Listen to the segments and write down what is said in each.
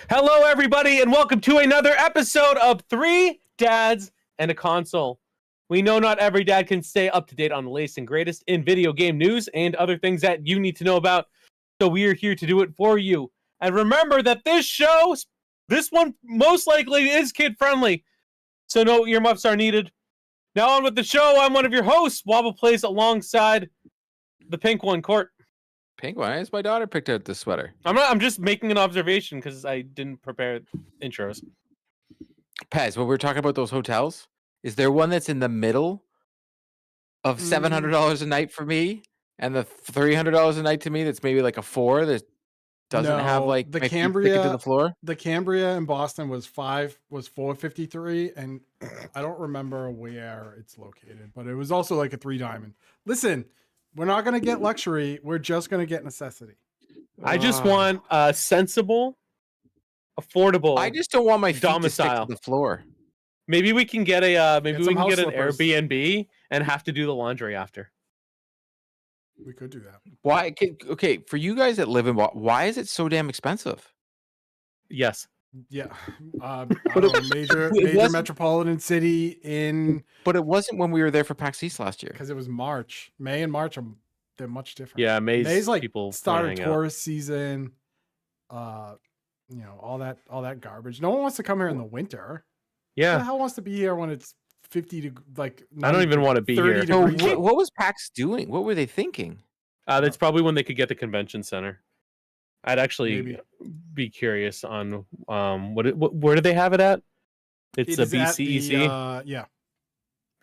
Hello, everybody, and welcome to another episode of Three Dads and a Console. We know not every dad can stay up to date on the latest and greatest in video game news and other things that you need to know about, so we are here to do it for you. And remember that this one most likely is kid-friendly, so no earmuffs are needed. Now on with the show, I'm one of your hosts, Wobble Plays alongside the pink one, Court. Pink one? It's my daughter picked out this sweater. I'm just making an observation because I didn't prepare intros. Pez, when we're talking about those hotels, is there one that's in the middle of $700 a night for me and the $300 a night to me that's maybe like a 4 that doesn't have like the my feet Cambria sticking to the floor? The Cambria in Boston was $453, and I don't remember where it's located, but it was also like a 3 diamond. Listen, we're not gonna get luxury, we're just gonna get necessity. I just want sensible, affordable. I just don't want my feet to stick domicile. to the floor. Maybe we can get a maybe Get we some can house get an slippers. Airbnb and have to do the laundry after. We could do that. Why? Okay, for you guys that live in Boston, why is it so damn expensive? Yes. Yeah. I don't know, major wasn't- metropolitan city in, But it wasn't when we were there for PAX East last year. because it was March. May and March they're much different. Yeah, May's like people start wanna of hang out. tourist season. All that garbage. No one wants to come here in the winter. Who the Yeah, hell wants to be here when it's 50 to like? I don't even want to be 30 here. So degrees. what was PAX doing? What were they thinking? That's probably when they could get the convention center. I'd actually Maybe. be curious on where do they have it at? It's It a is at the, BCEC yeah.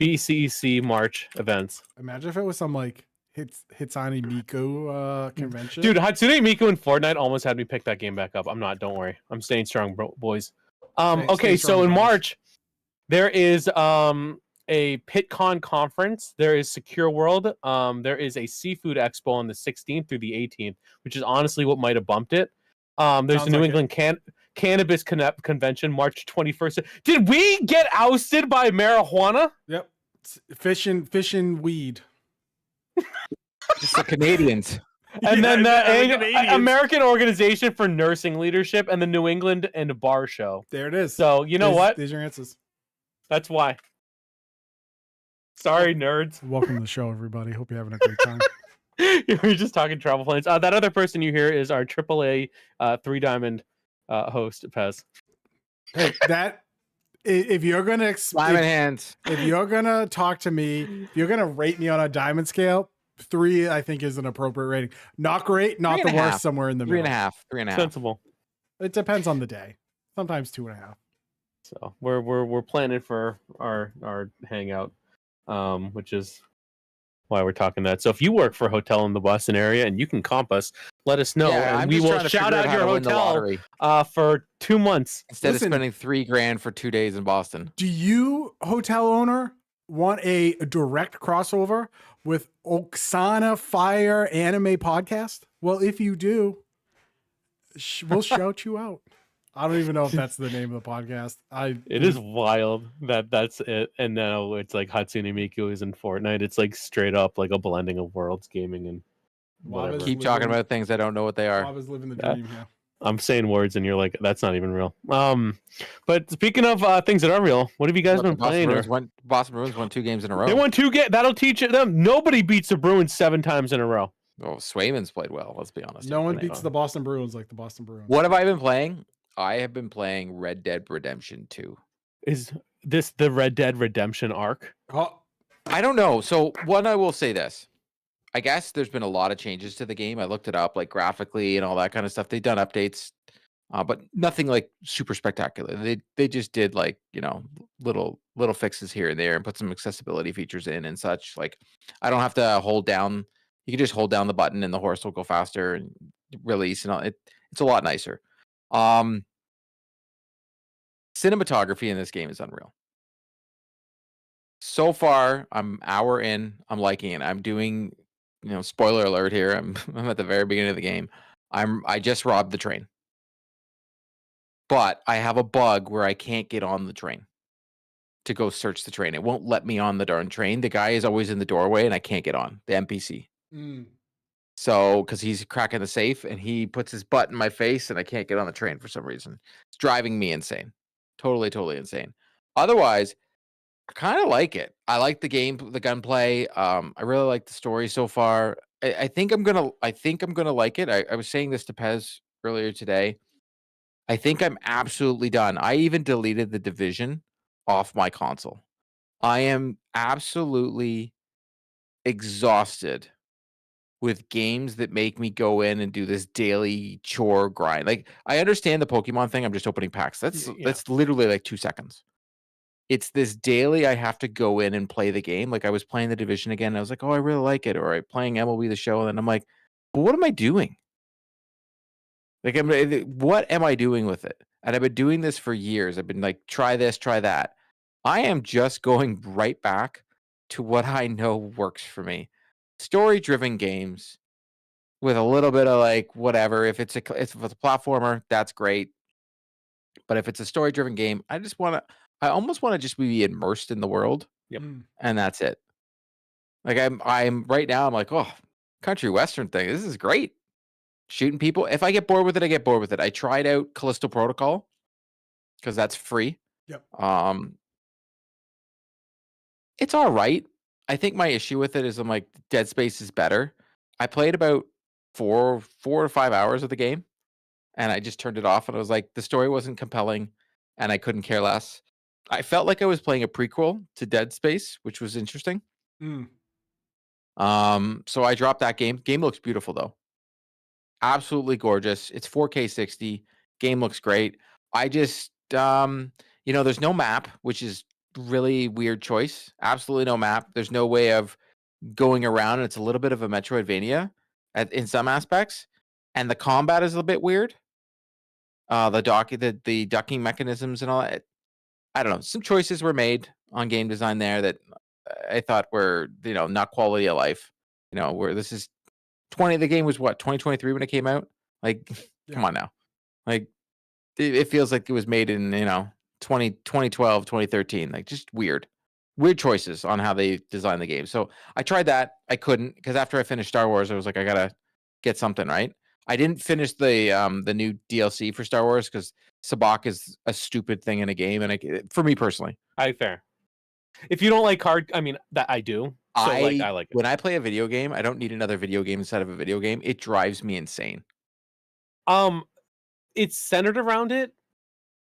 BCEC March events. Imagine if it was some like Hitsani Miku convention. Dude, Hatsune Miku and Fortnite almost had me pick that game back up. I'm not. Don't worry. I'm staying strong, boys. Stay Okay, so strong, in boys. March, there is a PitCon conference. There is Secure World. There is a Seafood Expo on the 16th through the 18th, which is honestly what might have bumped it. There's Sounds the New like England Cannabis Convention, March 21st. Did we get ousted by marijuana? Yep. Fish and weed. It's the Canadians. And then the Canadians. American Organization for Nursing Leadership and the New England and Bar Show. There it is. So you know what? These are your answers. That's why. Sorry, nerds. Welcome to the show, everybody. Hope you're having a great time. We're just talking travel plans. That other person you hear is our AAA 3 diamond host, Pez. Hey, if you're gonna Diamond hands. if you're gonna talk to me, if you're gonna rate me on a diamond scale, 3 I think is an appropriate rating. Not great, not the 3.5. worst, somewhere in the middle. 3.5. 3.5. Sensible. It depends on the day. Sometimes 2.5. So we're planning for our hangout, which is why we're talking that. So if you work for a hotel in the Boston area and you can comp us, let us know, Yeah, and I'm we just will trying to shout figure out how your to win the hotel lottery for 2 months. instead Listen. of spending $3,000 for 2 days in Boston. Do you, hotel owner, want a direct crossover with Oksana Fire Anime Podcast? Well, if you do, we'll shout you out. I don't even know if that's the name of the podcast. It is wild that that's it, and now it's like Hatsune Miku is in Fortnite. It's like straight up like a blending of worlds, gaming and whatever. Waba's Keep talking living- about things I don't know what they are. Bob living the Yeah. dream here. I'm saying words, and you're like, that's not even real. But speaking of things that are real, what have you guys Look, been the Boston playing? Boston Bruins won 2 games in a row. They won 2 games. That'll teach them. Nobody beats the Bruins 7 times in a row. Oh, Swayman's played well. Let's be honest. No one they beats are. the Boston Bruins like the Boston Bruins. What have I been playing? I have been playing Red Dead Redemption 2. Is this the Red Dead Redemption arc? Oh, I don't know. So one, I will say this. I guess there's been a lot of changes to the game. I looked it up, like graphically and all that kind of stuff. They've done updates, but nothing like super spectacular. They just did like, little fixes here and there and put some accessibility features in and such. Like I don't have to hold down. You can just hold down the button and the horse will go faster and release and all. It's a lot nicer. Cinematography in this game is unreal. So far, I'm hour in. I'm liking it. I'm doing, spoiler alert here. I'm at the very beginning of the game. I just robbed the train. But I have a bug where I can't get on the train to go search the train. It won't let me on the darn train. The guy is always in the doorway and I can't get on, the NPC. So, because he's cracking the safe and he puts his butt in my face and I can't get on the train for some reason. It's driving me insane. Totally, totally insane. Otherwise, I kind of like it. I like the game, the gunplay. I really like the story so far. I think I'm gonna like it. I was saying this to Pez earlier today. I think I'm absolutely done. I even deleted the Division off my console. I am absolutely exhausted with games that make me go in and do this daily chore grind. Like, I understand the Pokemon thing. I'm just opening packs. That's Yeah. that's literally like 2 seconds. It's this daily I have to go in and play the game. Like, I was playing the Division again. And I was like, oh, I really like it. Or I'm playing MLB The Show. And then I'm like, but what am I doing? Like, what am I doing with it? And I've been doing this for years. I've been like, try this, try that. I am just going right back to what I know works for me. Story-driven games with a little bit of like whatever. If it's a platformer, that's great. But if it's a story-driven game, I almost want to just be immersed in the world. Yep. And that's it. Like, I'm right now, I'm like, oh, country western thing. This is great. Shooting people. If I get bored with it, I get bored with it. I tried out Callisto Protocol because that's free. Yep. It's all right. I think my issue with it is I'm like, Dead Space is better. I played about 4 or 5 hours of the game and I just turned it off and I was like, the story wasn't compelling and I couldn't care less. I felt like I was playing a prequel to Dead Space, which was interesting. Mm. So I dropped that game. Game looks beautiful though. Absolutely gorgeous. It's 4K 60. Game looks great. I just there's no map, which is really weird choice. Absolutely no map. There's no way of going around. It's a little bit of a Metroidvania in some aspects, and the combat is a bit weird. The ducking mechanisms and all that. I don't know. Some choices were made on game design there that I thought were not quality of life. Where this is the game was what, 2023 when it came out? Like, come on now. Like, it feels like it was made in 2012, 2013. Like, just weird choices on how they designed the game. So I tried that. I couldn't, because after I finished Star Wars, I was like, I gotta get something right. I didn't finish the new DLC for Star Wars because Sabacc is a stupid thing in a game, and for me personally, Fair. If you don't like card, I mean, that I do. So I like it. When I play a video game, I don't need another video game inside of a video game. It drives me insane. It's centered around it.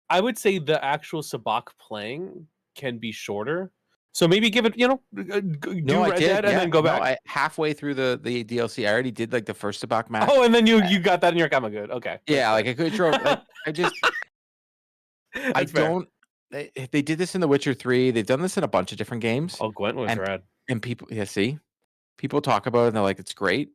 I would say the actual Sabacc playing can be shorter. So maybe give it, do Red Dead and then go back. Halfway through the DLC, I already did like the first Sabacc match. Oh, and then you got that and you're kind of good. Okay. Yeah, like I could draw. Like, I don't. They did this in The Witcher 3. They've done this in a bunch of different games. Oh, Gwent was rad. And people, people talk about it and they're like, it's great.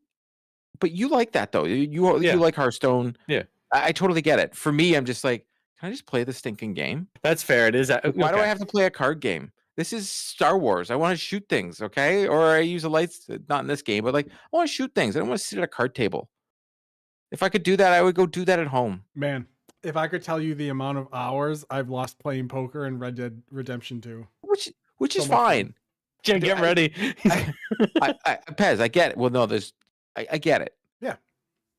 But you like that though. You like Hearthstone. Yeah. I totally get it. For me, I'm just like, can I just play the stinking game? That's fair. It is. Why do I have to play a card game? This is Star Wars. I want to shoot things, okay? Or I use a lights, not in this game, but like I want to shoot things. I don't want to sit at a card table. If I could do that, I would go do that at home. Man, if I could tell you the amount of hours I've lost playing poker in Red Dead Redemption 2. Which is fine. Get ready. Pez, I get it. Well, no, I get it. Yeah.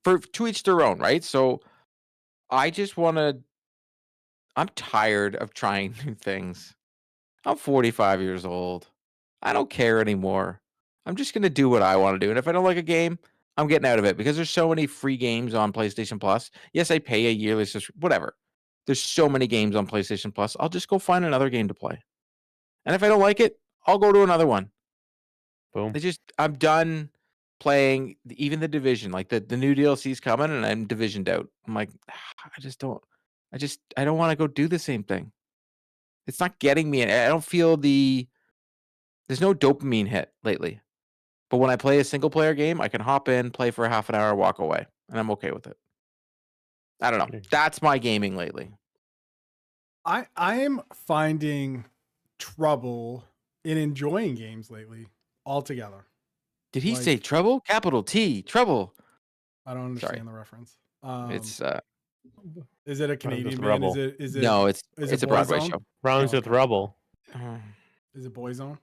To each their own, right? So I just want to, I'm tired of trying new things. I'm 45 years old. I don't care anymore. I'm just going to do what I want to do. And if I don't like a game, I'm getting out of it because there's so many free games on PlayStation Plus. Yes, I pay a yearly subscription, whatever. There's so many games on PlayStation Plus. I'll just go find another game to play. And if I don't like it, I'll go to another one. Boom. I'm done playing even the Division. Like the new DLC's coming and I'm divisioned out. I'm like, I don't want to go do the same thing. It's not getting me. I don't feel there's no dopamine hit lately. But when I play a single player game, I can hop in, play for a half an hour, walk away, and I'm okay with it. I don't know. That's my gaming lately. I am finding trouble in enjoying games lately altogether. Did he say trouble? Capital T, trouble. I don't understand the reference. It's is it a Canadian band? Is it no, it's a Broadway show. Rounds with Rubble. Is it Boyzone?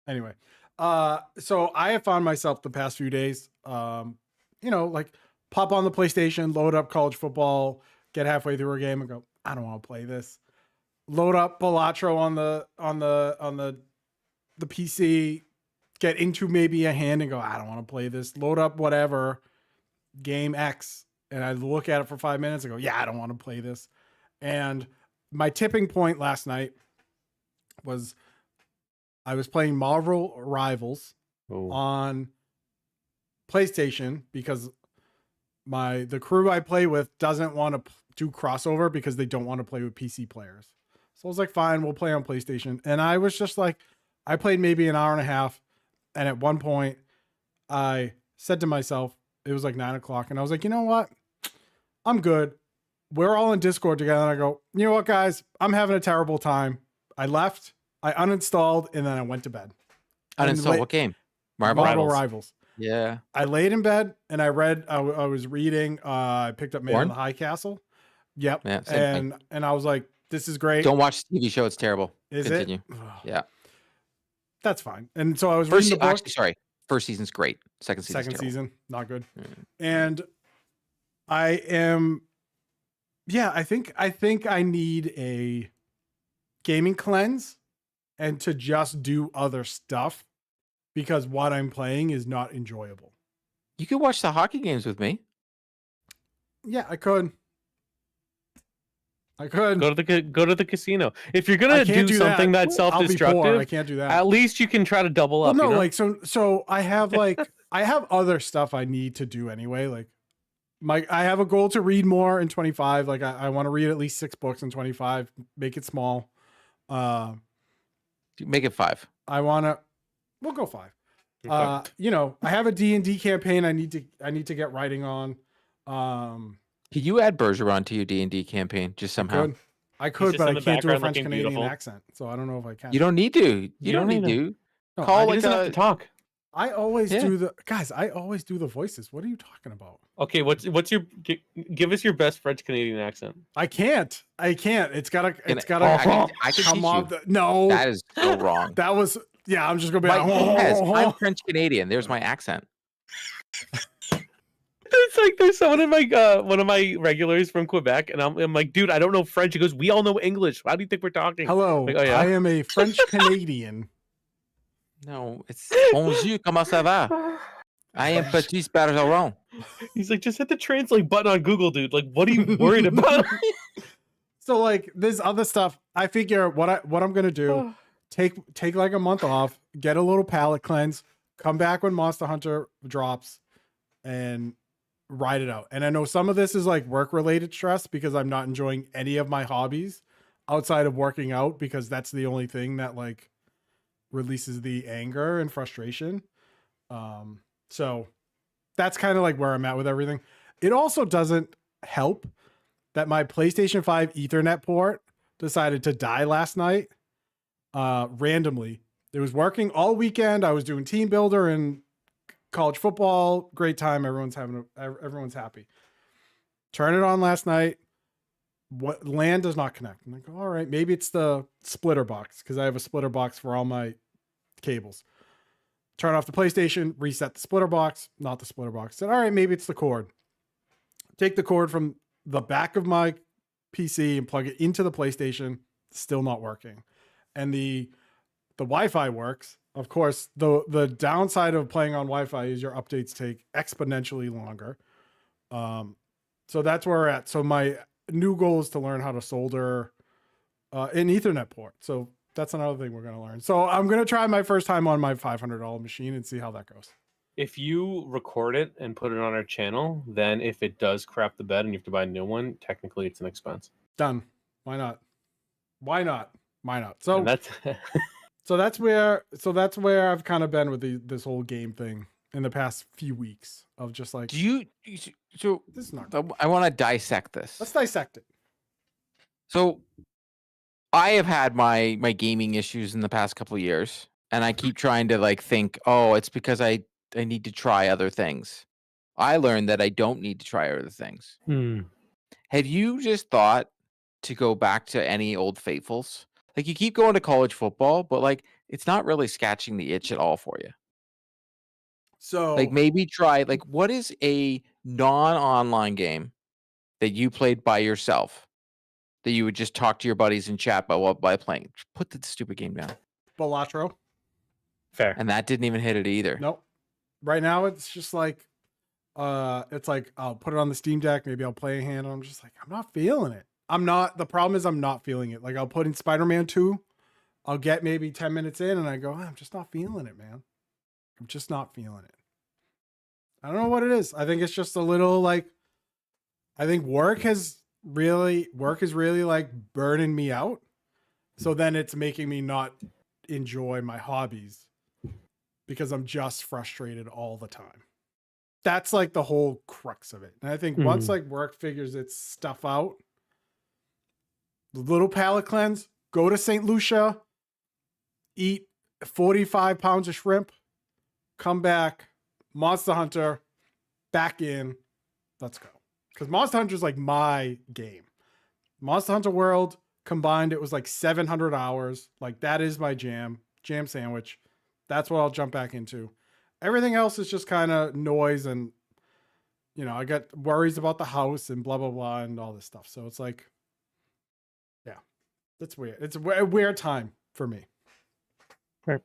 Anyway, So I have found myself the past few days, like pop on the PlayStation, load up college football, get halfway through a game and go, I don't want to play this. Load up Balatro on the PC, get into maybe a hand and go, I don't want to play this. Load up whatever game X, and I look at it for 5 minutes and go, yeah, I don't want to play this. And my tipping point last night was I was playing Marvel Rivals on PlayStation because the crew I play with doesn't want to do crossover because they don't want to play with PC players. So I was like, fine, we'll play on PlayStation. And I was just like, I played maybe an hour and a half. And at one point I said to myself, it was like 9:00. And I was like, you know what? I'm good. We're all in Discord together. And I go, you know what, guys, I'm having a terrible time. I left, I uninstalled, and then I went to bed. Uninstalled what game? Marvel Rivals. Yeah. I laid in bed and I read, I was reading, I picked up Man in the High Castle. Yep. Yeah, same thing. And I was like, this is great. Don't watch the TV show. It's terrible. Is Continue. it? Yeah. That's fine. And so I was reading the book. Actually, sorry. First season's great. Second season, not good. Mm. And I am, I think I need a gaming cleanse and to just do other stuff because what I'm playing is not enjoyable. You could watch the hockey games with me. Yeah, I could. Go to the casino. If you're gonna do something that's I self-destructive, can't do that. at least you can try to double Well, up. no, you know? like so I have I have other stuff I need to do anyway. Like I have a goal to read more in 25. Like I want to read at least 6 books in 25. Make it small. Make it 5. We'll go 5. I have a D&D campaign I need to get writing on. Could you add Bergeron to your D&D campaign just somehow? I could, but I can't do a French looking Canadian beautiful. accent, so I don't know if I can. You don't need to. You don't need to. No, Call He doesn't have to talk. I always do the voices. What are you talking about? Okay, what's your give us your best French Canadian accent? I can't. It's gotta I can come teach off. you. No, That is so wrong. that was I'm just gonna be I'm French Canadian. There's my accent. It's like there's someone in my one of my regulars from Quebec, and I'm like, dude, I don't know French. He goes, we all know English. How do you think we're talking? Hello, Like, oh, yeah. I am a French Canadian. No, it's bonjour, comment ça va? I am Petit Bergeron. He's like, just hit the translate button on Google, dude. Like, what are you worried about? So like this other stuff, I figure what I'm gonna do, take like a month off, get a little palate cleanse, come back when Monster Hunter drops, and ride it out. And I know some of this is like work related stress because I'm not enjoying any of my hobbies outside of working out because that's the only thing that like releases the anger and frustration. So that's kind of like where I'm at with everything. It also doesn't help that my PlayStation 5 Ethernet port decided to die last night randomly. It was working all weekend. I was doing team builder and college football. Great time. Everyone's happy. Turn it on last night. What LAN does not connect. I'm like, all right, maybe it's the splitter box because I have a splitter box for all my cables. Turn off the PlayStation, reset the splitter box, not the splitter box. Said, all right, maybe it's the cord. Take the cord from the back of my PC and plug it into the PlayStation. Still not working. And the Wi-Fi works. Of course, the downside of playing on Wi-Fi is your updates take exponentially longer. So that's where we're at. So my new goal is to learn how to solder an Ethernet port. So that's another thing we're going to learn. So I'm going to try my first time on my $500 machine and see how that goes. If you record it and put it on our channel, then if it does crap the bed and you have to buy a new one, technically it's an expense. Done. Why not? So And that's so that's where I've kind of been with this whole game thing in the past few weeks of just like, So this is not. I want to dissect this. Let's dissect it. So I have had my gaming issues in the past couple of years, and I keep trying to like think, oh, it's because I need to try other things. I learned that I don't need to try other things. Have you just thought to go back to any old faithfuls? Like you keep going to college football, but like it's not really scratching the itch at all for you. So Like maybe try like what is a non-online game that you played by yourself that you would just talk to your buddies in chat by playing? Put the stupid game down. Balatro. Fair. And that didn't even hit it either. Nope. Right now it's just like it's like I'll put it on the Steam Deck, maybe I'll play a hand, and I'm just like, I'm not feeling it. The problem is I'm not feeling it. Like I'll put in Spider-Man 2, I'll get maybe 10 minutes in and I go, I'm just not feeling it, man. I'm just not feeling it. I don't know what it is. I think it's just a little like, I think work is really like burning me out. So then it's making me not enjoy my hobbies because I'm just frustrated all the time. That's like the whole crux of it. And I think once like work figures its stuff out, the little palate cleanse, go to St. Lucia, eat 45 pounds of shrimp, come back, Monster Hunter, back in, let's go. Because Monster Hunter is like my game. Monster Hunter World combined, it was like 700 hours. Like that is my jam sandwich. That's what I'll jump back into. Everything else is just kind of noise and, you know, I got worries about the house and blah, blah, blah, and all this stuff. So it's like, yeah, that's weird. It's a weird time for me. Right.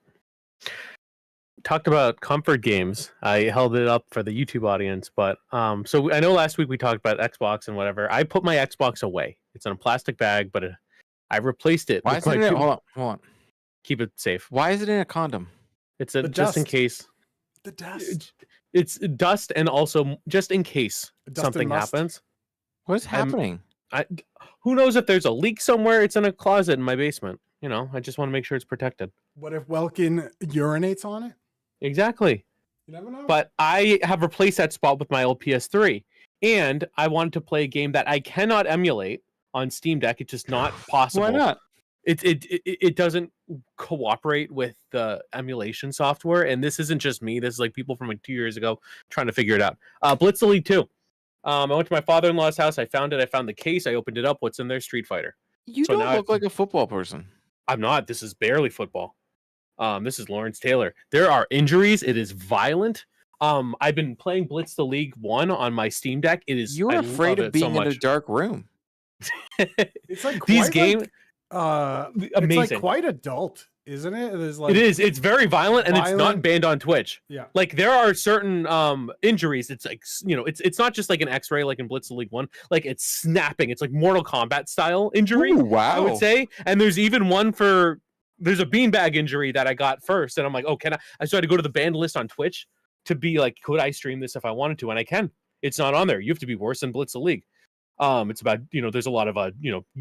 Talked about comfort games. I held it up for the YouTube audience, but so I know last week we talked about Xbox and whatever. I put my Xbox away. It's in a plastic bag, but I replaced it. Why is it in hold on. Keep it safe. Why is it in a condom? It's just in case. The dust. It's dust, and also just in case something happens. What is happening? Who knows if there's a leak somewhere? It's in a closet in my basement. You know, I just want to make sure it's protected. What if Welkin urinates on it? Exactly. You never know. But I have replaced that spot with my old PS3, and I wanted to play a game that I cannot emulate on Steam Deck. It's just not possible. Why not? It doesn't cooperate with the emulation software, and this isn't just me. This is like people from like 2 years ago trying to figure it out. Blitz Elite 2. I went to my father-in-law's house. I found it. I found the case. I opened it up. What's in there? Street Fighter. You don't look like a football person. I'm not. This is barely football. This is Lawrence Taylor. There are injuries. It is violent. I've been playing Blitz the League 1 on my Steam Deck. It is. You're afraid of being in a dark room. It's like these games. Amazing. It's like quite adult, isn't it? It is. It's very violent, and it's not banned on Twitch. Yeah. Like there are certain injuries. It's like, you know, it's not just like an X-ray like in Blitz the League 1. Like it's snapping. It's like Mortal Kombat style injury. Ooh, wow. I would say. And there's even one for. There's a beanbag injury that I got first, and I'm like, oh, can I? So I had to go to the banned list on Twitch to be like, could I stream this if I wanted to? And I can. It's not on there. You have to be worse than Blitz the League. It's about, you know, there's a lot of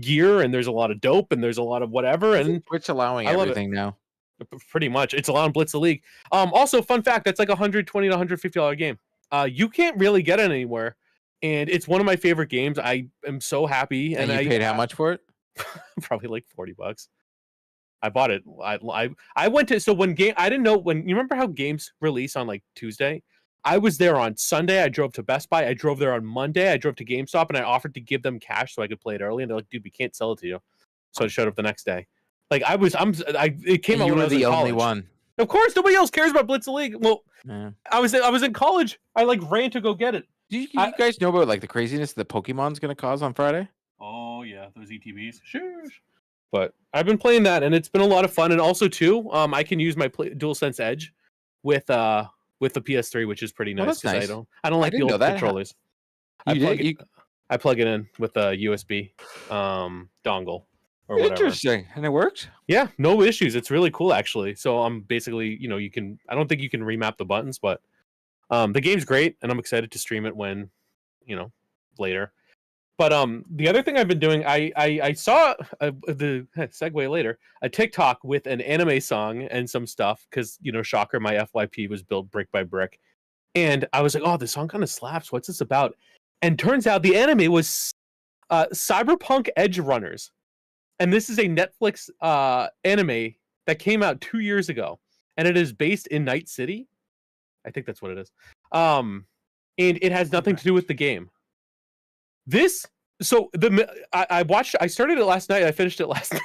gear, and there's a lot of dope, and there's a lot of whatever. And Twitch allowing everything now. Pretty much, it's allowing Blitz the League. Also, fun fact, that's like $120 to $150 game. You can't really get it anywhere, and it's one of my favorite games. I am so happy. And you paid how much for it? Probably like $40. I bought it. I went to, so when game, I didn't know when, you remember how games release on like Tuesday? I was there on Sunday. I drove to Best Buy. I drove there on Monday. I drove to GameStop, and I offered to give them cash so I could play it early. And they're like, dude, we can't sell it to you. So I showed up the next day. Like it came out when I was in college. You were the only one. Of course, nobody else cares about Blitz League. Well, yeah. I was in college. I like ran to go get it. Do you guys know about like the craziness that Pokemon's going to cause on Friday? Oh yeah, those ETBs. Sure. But I've been playing that, and it's been a lot of fun. And also too, I can use my DualSense Edge with the PS3, which is pretty nice. Nice. I don't like the old controllers. I plug it in with a USB dongle or whatever. Interesting. And it works? Yeah, no issues. It's really cool actually. So I'm basically, you know, I don't think you can remap the buttons, but the game's great, and I'm excited to stream it when, you know, later. But the other thing I've been doing, I saw the segue later, a TikTok with an anime song and some stuff, because, you know, shocker, my FYP was built brick by brick, and I was like, oh, this song kind of slaps. What's this about? And turns out the anime was Cyberpunk Edge Runners, and this is a Netflix anime that came out 2 years ago, and it is based in Night City. I think that's what it is. And it has nothing to do with the game. I started it last night. I finished it last night.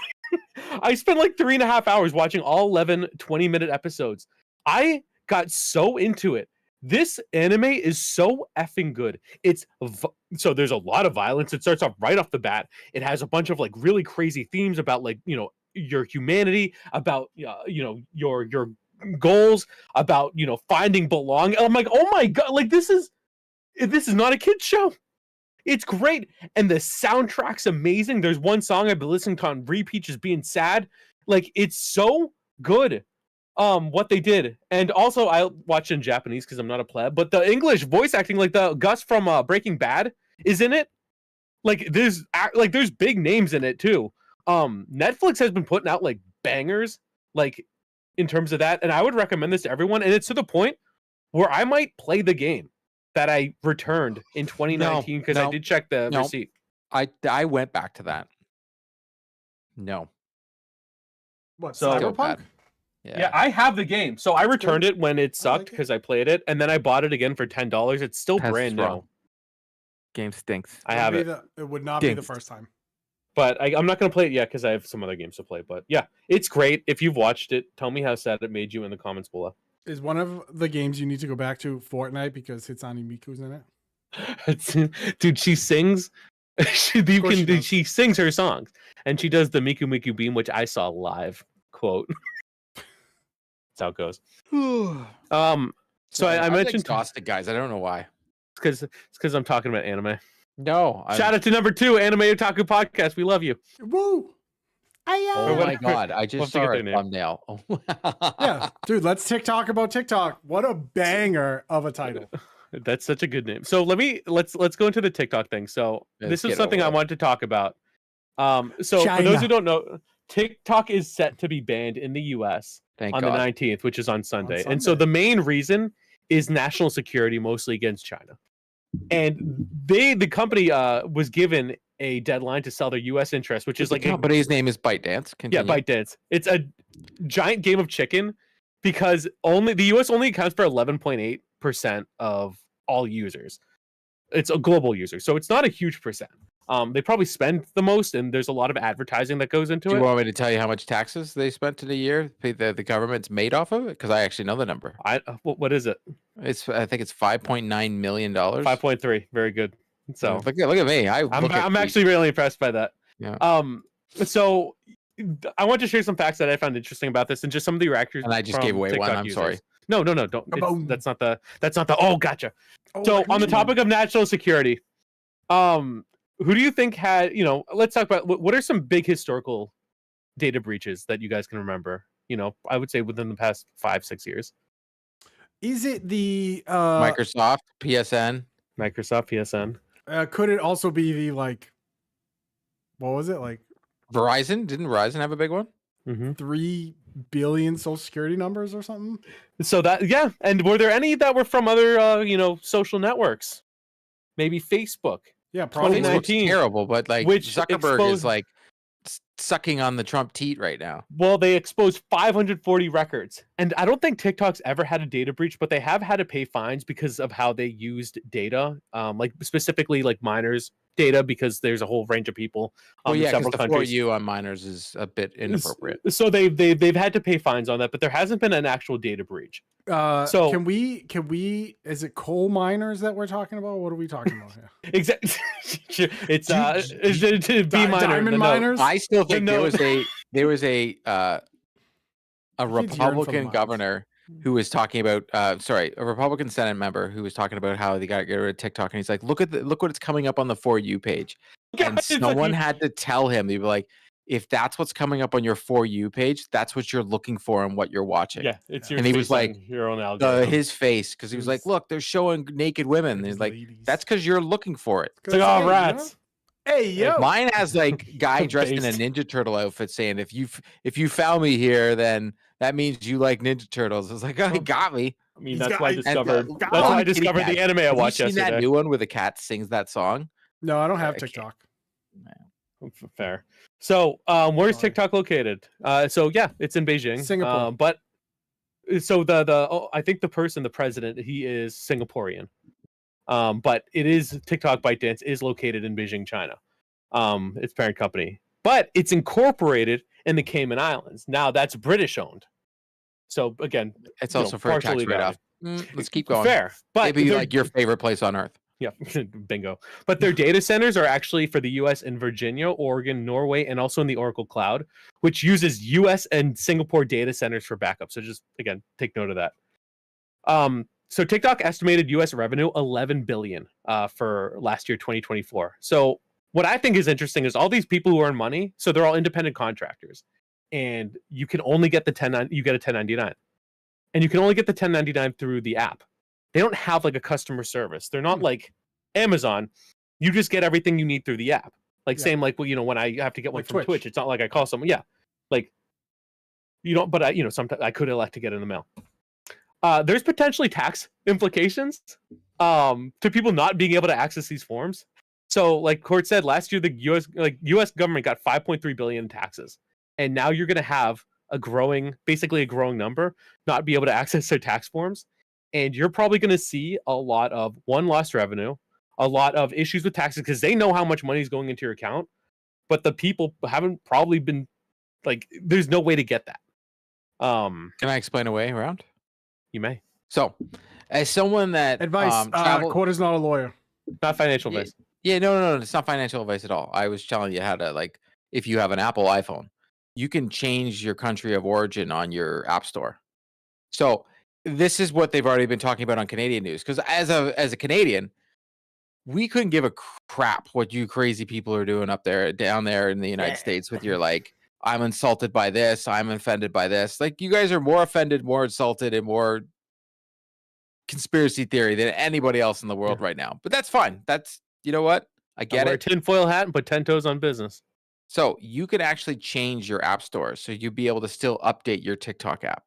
I spent like 3.5 hours watching all 11 20-minute episodes. I got so into it. This anime is so effing good. So there's a lot of violence. It starts off right off the bat. It has a bunch of like really crazy themes about like, your humanity, about your goals, about finding belonging. I'm like, oh my god, like this is not a kid's show. It's great, and the soundtrack's amazing. There's one song I've been listening to on repeat, just being sad. Like it's so good. What they did, and also I watched in Japanese because I'm not a pleb. But the English voice acting, like the Gus from Breaking Bad, is in it. Like there's big names in it too. Netflix has been putting out like bangers, like in terms of that, and I would recommend this to everyone. And it's to the point where I might play the game that I returned in 2019 because I did check the receipt. I went back to that. No. What, So- Cyberpunk? Yeah, I have the game, so I returned it when it sucked it. because I played it, and then I bought it again for $10. It's still Test brand is new. wrong. Game stinks. I have it, It would not be the Dinged. first time. but I'm not gonna play it yet because I have some other games to play. But yeah, it's great. If you've watched it, tell me how sad it made you in the comments below. Is one of the games you need to go back to Fortnite because Hitsune Miku's in it? Dude, she sings. Of course she does. She sings her songs, and she does the Miku Miku Beam, which I saw live. Quote. That's how it goes. So I I'm mentioned exhausted, guys. I don't know why. it's because I'm talking about anime. No. Shout out to number 2, Anime Otaku Podcast. We love you. Woo! Oh Or my whatever. god! I We'll just have to saw get a their name. thumbnail. Oh. Yeah, dude, let's TikTok about TikTok. What a banger of a title. That's such a good name. So let's go into the TikTok thing. So Let's this is get something over I it. wanted to talk about. So for those China. who don't know, TikTok is set to be banned in the US Thank on God. the 19th, which is on Sunday. And so Sunday. the main reason is national security, mostly against China. And the company was given a deadline to sell their US interest, which is The like company's name is ByteDance. yeah, Continue. ByteDance. It's a giant game of chicken because only the US only accounts for 11.8% of all users. It's a global user, so it's not a huge percent. They probably spend the most, and there's a lot of advertising that goes into Do you it. want me to tell you how much taxes they spent in a year? The government's made off of it because I actually know the number. What is it? I think it's $5.9 million. 5.3. Very good. So look at me. I'm actually really impressed by that. Yeah. So I want to share some facts that I found interesting about this, and just some of the reactors. And I just from gave away one. TikTok I'm users. sorry. No, don't. Kaboom. That's not the. Oh, gotcha. So on the topic of national security, who do you think had? Let's talk about what are some big historical data breaches that you guys can remember. I would say within the past 5-6 years. Is it the Microsoft, PSN. Microsoft, PSN. could it also be the like what was it, like Verizon. Didn't Verizon have a big one? Mm-hmm. 3 billion social security numbers or something? So and were there any that were from other social networks? Maybe Facebook. Yeah, probably. Facebook's 2019, terrible, but like which Zuckerberg exposed- is like sucking on the Trump teat right now. Well, they exposed 540 records, and I don't think TikTok's ever had a data breach, but they have had to pay fines because of how they used data, like specifically like minors data, because there's a whole range of people Well, in yeah, because several the countries. 4U on minors is a bit inappropriate. So they've had to pay fines on that, but there hasn't been an actual data breach. So- can we is it coal miners that we're talking about? What are we talking about here? Exactly. It's B minor. Diamond the note. miners? I still think there note- was a from Republican mines. governor who was talking about a Republican Senate member who was talking about how they got to get rid of TikTok, and he's like, look what it's coming up on the For You page. And Guys, someone had to tell him, they'd be like, if that's what's coming up on your For You page, that's what you're looking for and what you're watching. Yeah, it's your. And he was based on like, your own algorithm. His face, because he was like, look, they're showing naked women. And he's like, that's because you're looking for it. It's like, oh, Hey, rats. Hey, yo. Mine has like guy dressed in a Based. Ninja Turtle outfit saying, if you found me here, then that means you like Ninja Turtles. I was like, oh, he got me. I mean, He's that's got- why I and, discovered. got That's why I kitty discovered cat. the anime I Have you watched seen that yesterday. new one where the cat sings that song? No, I don't have Okay. TikTok. Fair. So, where's Sorry. TikTok located? So yeah, it's in Beijing. Singapore. But so I think the president, he is Singaporean. But it is TikTok ByteDance is located in Beijing, China. Its parent company, but it's incorporated in the Cayman Islands. Now that's British owned. So again, It's you know, also for a tax partially write-off. Let's keep going. fair, but Maybe they're- like your favorite place on earth. yeah, bingo. But their data centers are actually for the US in Virginia, Oregon, Norway, and also in the Oracle Cloud, which uses US and Singapore data centers for backup. So just again, take note of that. So TikTok estimated US revenue 11 billion for last year 2024. So what I think is interesting is all these people who earn money, so they're all independent contractors. And you can only get you get a 1099. And you can only get the 1099 through the app. They don't have like a customer service. They're not like Amazon. You just get everything you need through the app. Like same like, well, you know, when I have to get one Like from Twitch. Twitch, it's not like I call someone. Yeah. Like you don't, but I, you know, sometimes I could elect to get in the mail. There's potentially tax implications to people not being able to access these forms. So like Court said, last year, the US government got 5.3 billion in taxes. And now you're going to have basically a growing number, not be able to access their tax forms. And you're probably going to see a lot of lost revenue, a lot of issues with taxes because they know how much money is going into your account, but the people haven't probably been like, there's no way to get that. Can I explain a way around? You may. So, as someone that Advice. Court is not a lawyer. Not financial Yeah. advice. Yeah, no, it's not financial advice at all. I was telling you how to, like, if you have an Apple iPhone, you can change your country of origin on your app store. So this is what they've already been talking about on Canadian news. Because as a Canadian, we couldn't give a crap what you crazy people are doing down there in the United States with your like, I'm insulted by this, I'm offended by this. Like, you guys are more offended, more insulted, and more conspiracy theory than anybody else in the world right now. But that's fine. That's, you know what? I get wear it. a tinfoil hat and put 10 toes on business. So you could actually change your app store so you'd be able to still update your TikTok app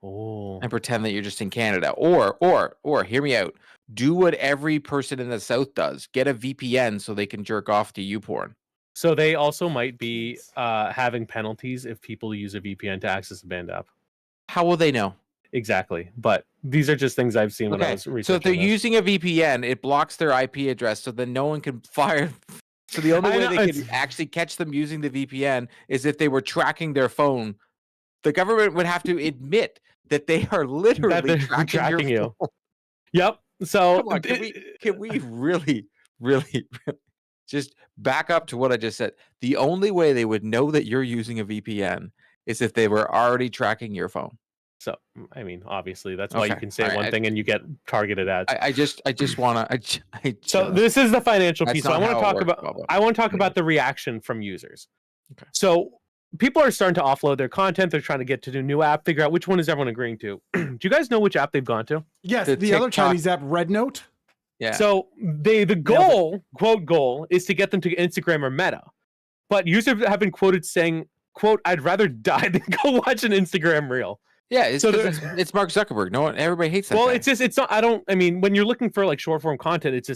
Oh. and pretend that you're just in Canada. Or hear me out. Do what every person in the South does. Get a VPN so they can jerk off to YouPorn. So they also might be having penalties if people use a VPN to access a banned app. How will they know? Exactly. But these are just things I've seen when I was researching. So if they're this. using a VPN, it blocks their IP address so then no one can fire. So the only way they can actually catch them using the VPN is if they were tracking their phone. The government would have to admit that they are literally tracking your phone. Yep. So Come on, can we really just back up to what I just said? The only way they would know that you're using a VPN is if they were already tracking your phone. So I mean, obviously, that's why you Okay. can say All right, one thing and you get targeted ads. I just want to. So this is the financial That's piece. So not I want how to it talk works, about. Bubba. I want to talk about the reaction from users. Okay. So people are starting to offload their content. They're trying to get to the new app, figure out which one is everyone agreeing to. Do you guys know which app they've gone to? Yes, The the other TikTok- Chinese app, Red Note. Yeah. So the goal, quote goal, is to get them to Instagram or Meta. But users have been quoted saying, quote, I'd rather die than go watch an Instagram reel. Yeah, it's, So 'cause it's Mark Zuckerberg. Everybody hates that. Well, guy. it's not, I mean, when you're looking for like short form content,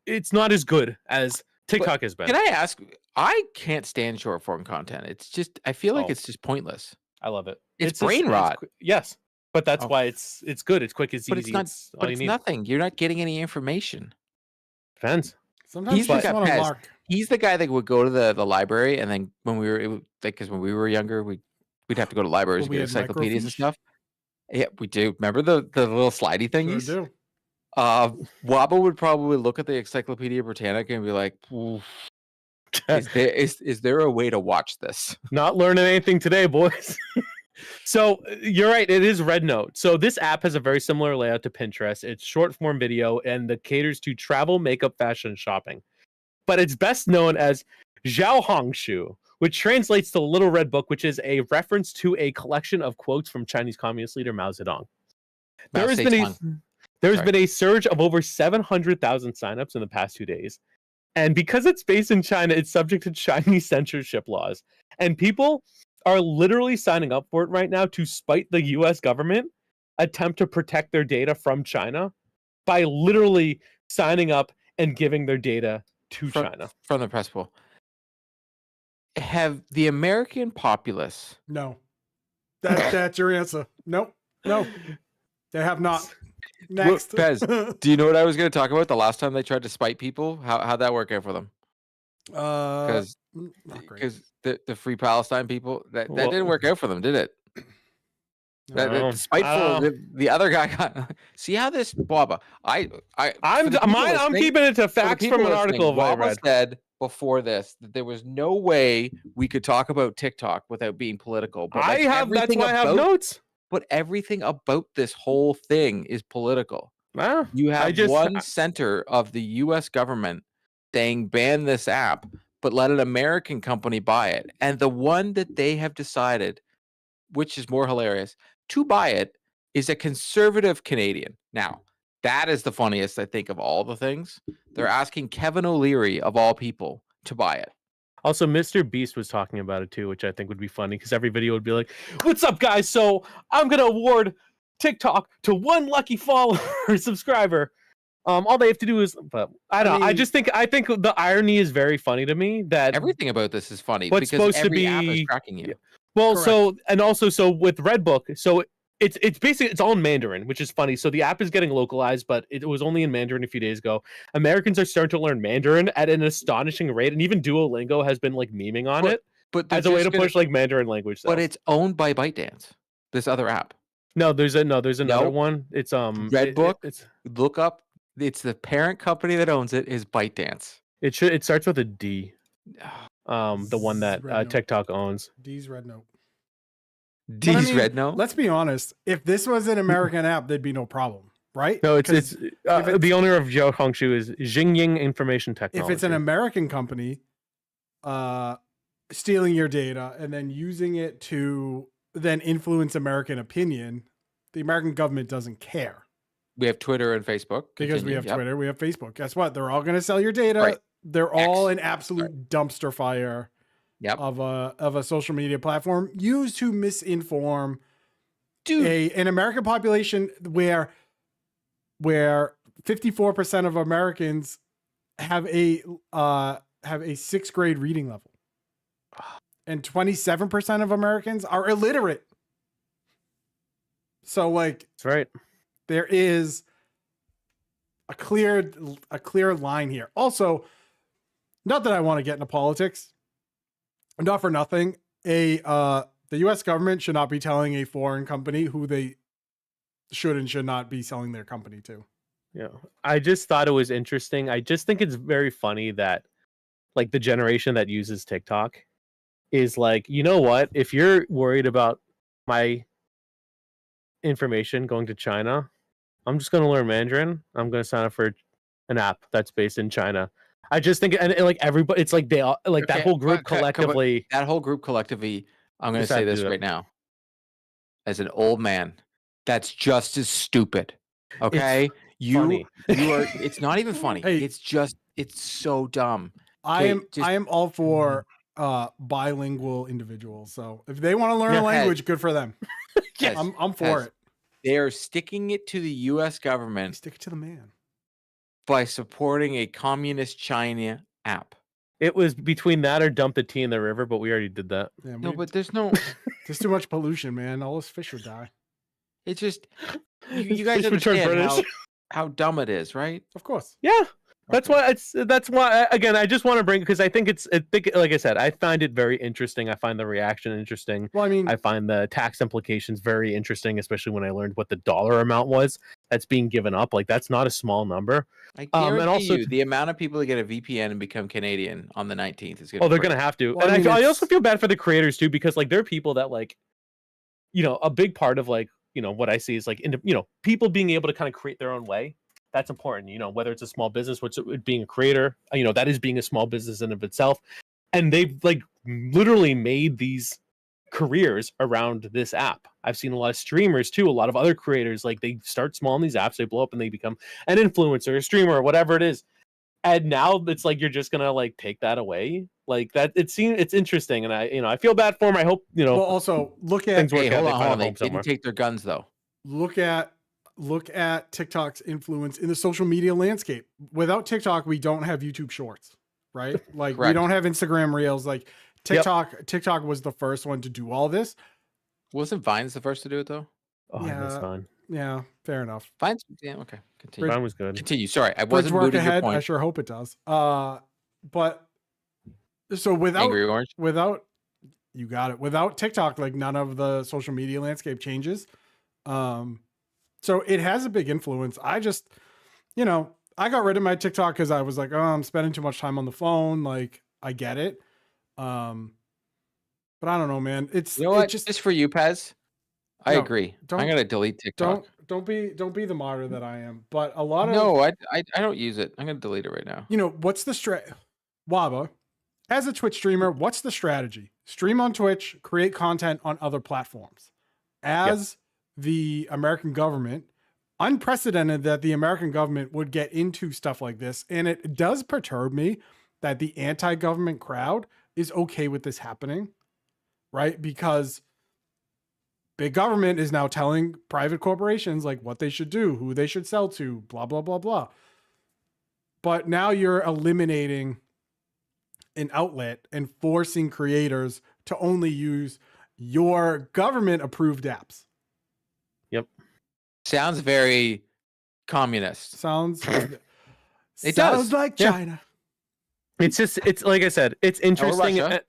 it's not as good as TikTok has been. Can I ask? I can't stand short form content. It's just, I feel like Oh. it's just pointless. I love it. It's brain rot. Yes. But that's Oh. why it's good. It's quick, it's But easy. it's not. all But you it's need. nothing. You're not getting any information. Depends. Sometimes He's you like just a want to pest. mark. He's the guy that would go to the library, and then when we were, because when we were younger, we'd have to go to libraries When we and get had encyclopedias and microfiche? stuff. Yeah, we do. Remember the little slidey Sure thingies? do. Wabba would probably look at the Encyclopedia Britannica and be like, "Oof, is there a way to watch this?" Not learning anything today, boys. So you're right. It is Red Note. So this app has a very similar layout to Pinterest. It's short form video and it caters to travel, makeup, fashion, and shopping. But it's best known as Zhaohongshu, which translates to Little Red Book, which is a reference to a collection of quotes from Chinese Communist leader Mao Zedong. There has been a surge of over 700,000 signups in the past 2 days. And because it's based in China, it's subject to Chinese censorship laws. And people are literally signing up for it right now to spite the US government attempt to protect their data from China by literally signing up and giving their data to China. From the press pool. Have the American populace No. That's your answer. Nope. No. They have not. Next. Pez, do you know what I was going to talk about the last time they tried to spite people? How'd that work out for them? Because Not great. Because the Free Palestine people that Well- didn't work out for them, did it? That, No, that spiteful. I don't The other guy got. See how this Waba. I'm I'm keeping it to facts from an article I Waba read. said before this that there was no way we could talk about TikTok without being political. But like That's everything why I have about- notes. But everything about this whole thing is political. Wow. You have just- one center of the U.S. government saying ban this app, but let an American company buy it. And the one that they have decided, which is more hilarious, to buy it is a conservative Canadian. Now, that is the funniest, I think, of all the things. They're asking Kevin O'Leary, of all people, to buy it. Also, Mr. Beast was talking about it too, which I think would be funny because every video would be like, "What's up, guys? So I'm gonna award TikTok to one lucky follower or subscriber. All they have to do is, but I don't know. I think the irony is very funny to me that Everything about this is funny What's because supposed to every app is be- tracking you. Well, Correct. so with Redbook, so it's basically it's all in Mandarin, which is funny. So the app is getting localized, but it was only in Mandarin a few days ago. Americans are starting to learn Mandarin at an astonishing rate, and even Duolingo has been like memeing on it But they're as a way just to gonna- push like Mandarin language. But sales. it's owned by ByteDance, this other app. There's another No. one. It's Redbook? It's Look up. It's the parent company that owns it is ByteDance. it starts with a D. The one that Red Note. TikTok owns. D's Red Note. D's I mean, Red Note. Let's be honest. If this was an American app, there'd be no problem, right? No, it's 'Cause the owner of Zhou Hongshu is Xingying Information Technology. if it's an American company stealing your data and then using it to then influence American opinion, the American government doesn't care We have Twitter and Facebook. because we Continue. have Yep. Twitter, we have Facebook. Guess what? They're all going to sell your data. Right. They're all an absolute dumpster fire Yep. of a social media platform used to misinform Dude, an American population where 54% of Americans have a 6th grade reading level. And 27% of Americans are illiterate. So like That's right. there is a clear line here. Also, not that I want to get into politics, not for nothing. The US government should not be telling a foreign company who they should and should not be selling their company to. Yeah. I just thought it was interesting. I just think it's very funny that like the generation that uses TikTok is like, you know what? If you're worried about my information going to China, I'm just going to learn Mandarin. I'm going to sign up for an app that's based in China. I just think, and like everybody, it's like they all, like that Okay, whole group but- but- collectively. that whole group collectively, I'm going to Decide say to this do it. right now. As an old man, that's just as stupid. Okay? funny. You are, it's not even funny. Hey. It's so dumb. I Okay, am all for bilingual individuals. So if they want to learn Yeah. a language, good for them. Yes. I'm for Yes. it. They are sticking it to the US government Stick it to the man. by supporting a communist China app. It was between that or dump the tea in the river, but we already did that. Yeah, No, but there's no. there's too much pollution, man. All those fish would die. It's just you guys Fish would turn understand British. how dumb it is, right? Of course. Yeah. That's Okay. why that's why again I just want to bring because I think like I said I find it very interesting. I find the reaction interesting. Well, I mean, I find the tax implications very interesting, especially when I learned what the dollar amount was that's being given up. Like that's not a small number. I and guarantee also you, the amount of people that get a VPN and become Canadian on the 19th is going to. Oh, they're gonna have to. Well, I and mean, I also it's- feel bad for the creators too because like there are people that like, you know, a big part of like what I see is like people being able to kind of create their own way. That's important, whether it's a small business, which being a creator, that is being a small business in of itself. And they've like literally made these careers around this app. I've seen a lot of streamers too, a lot of other creators, like they start small in these apps, they blow up and they become an influencer, a streamer, or whatever it is. And now it's like you're just gonna like take that away. Like that it's interesting. And I feel bad for them. I hope, well, also look at things work Hey, out. hold They on, find a hold on. They home didn't somewhere. take their guns though. look at TikTok's influence in the social media landscape. Without TikTok, we don't have YouTube Shorts, right? Like we Correct. don't have Instagram Reels. Like TikTok was the first one to do all this. Wasn't Vines the first to do it though? Oh, that's Yeah. fine. Yeah, fair enough. Vines, yeah, okay. Continue. Mine was good. Continue. Sorry, I Bridge wasn't work mooting your ahead. I point. sure hope it does. But So Angry Orange. without you got it. Without TikTok, like none of the social media landscape changes. So it has a big influence. I just, I got rid of my TikTok because I was like, oh, I'm spending too much time on the phone. Like, I get it. But I don't know, man. You know what? Just for you, Pez. I No, agree. don't- I'm gonna delete TikTok. don't be the martyr that I am. But a lot of No, I don't use it. I'm gonna delete it right now. what's the Waba, as a Twitch streamer, what's the strategy? Stream on Twitch, create content on other platforms. As the American government, unprecedented that the American government would get into stuff like this. And it does perturb me that the anti-government crowd is okay with this happening, right? Because big government is now telling private corporations like what they should do, who they should sell to, blah, blah, blah, blah. But now you're eliminating an outlet and forcing creators to only use your government approved apps. Sounds very communist. Sounds It sounds does. like Yeah. China. It's like I said, it's interesting, Russia.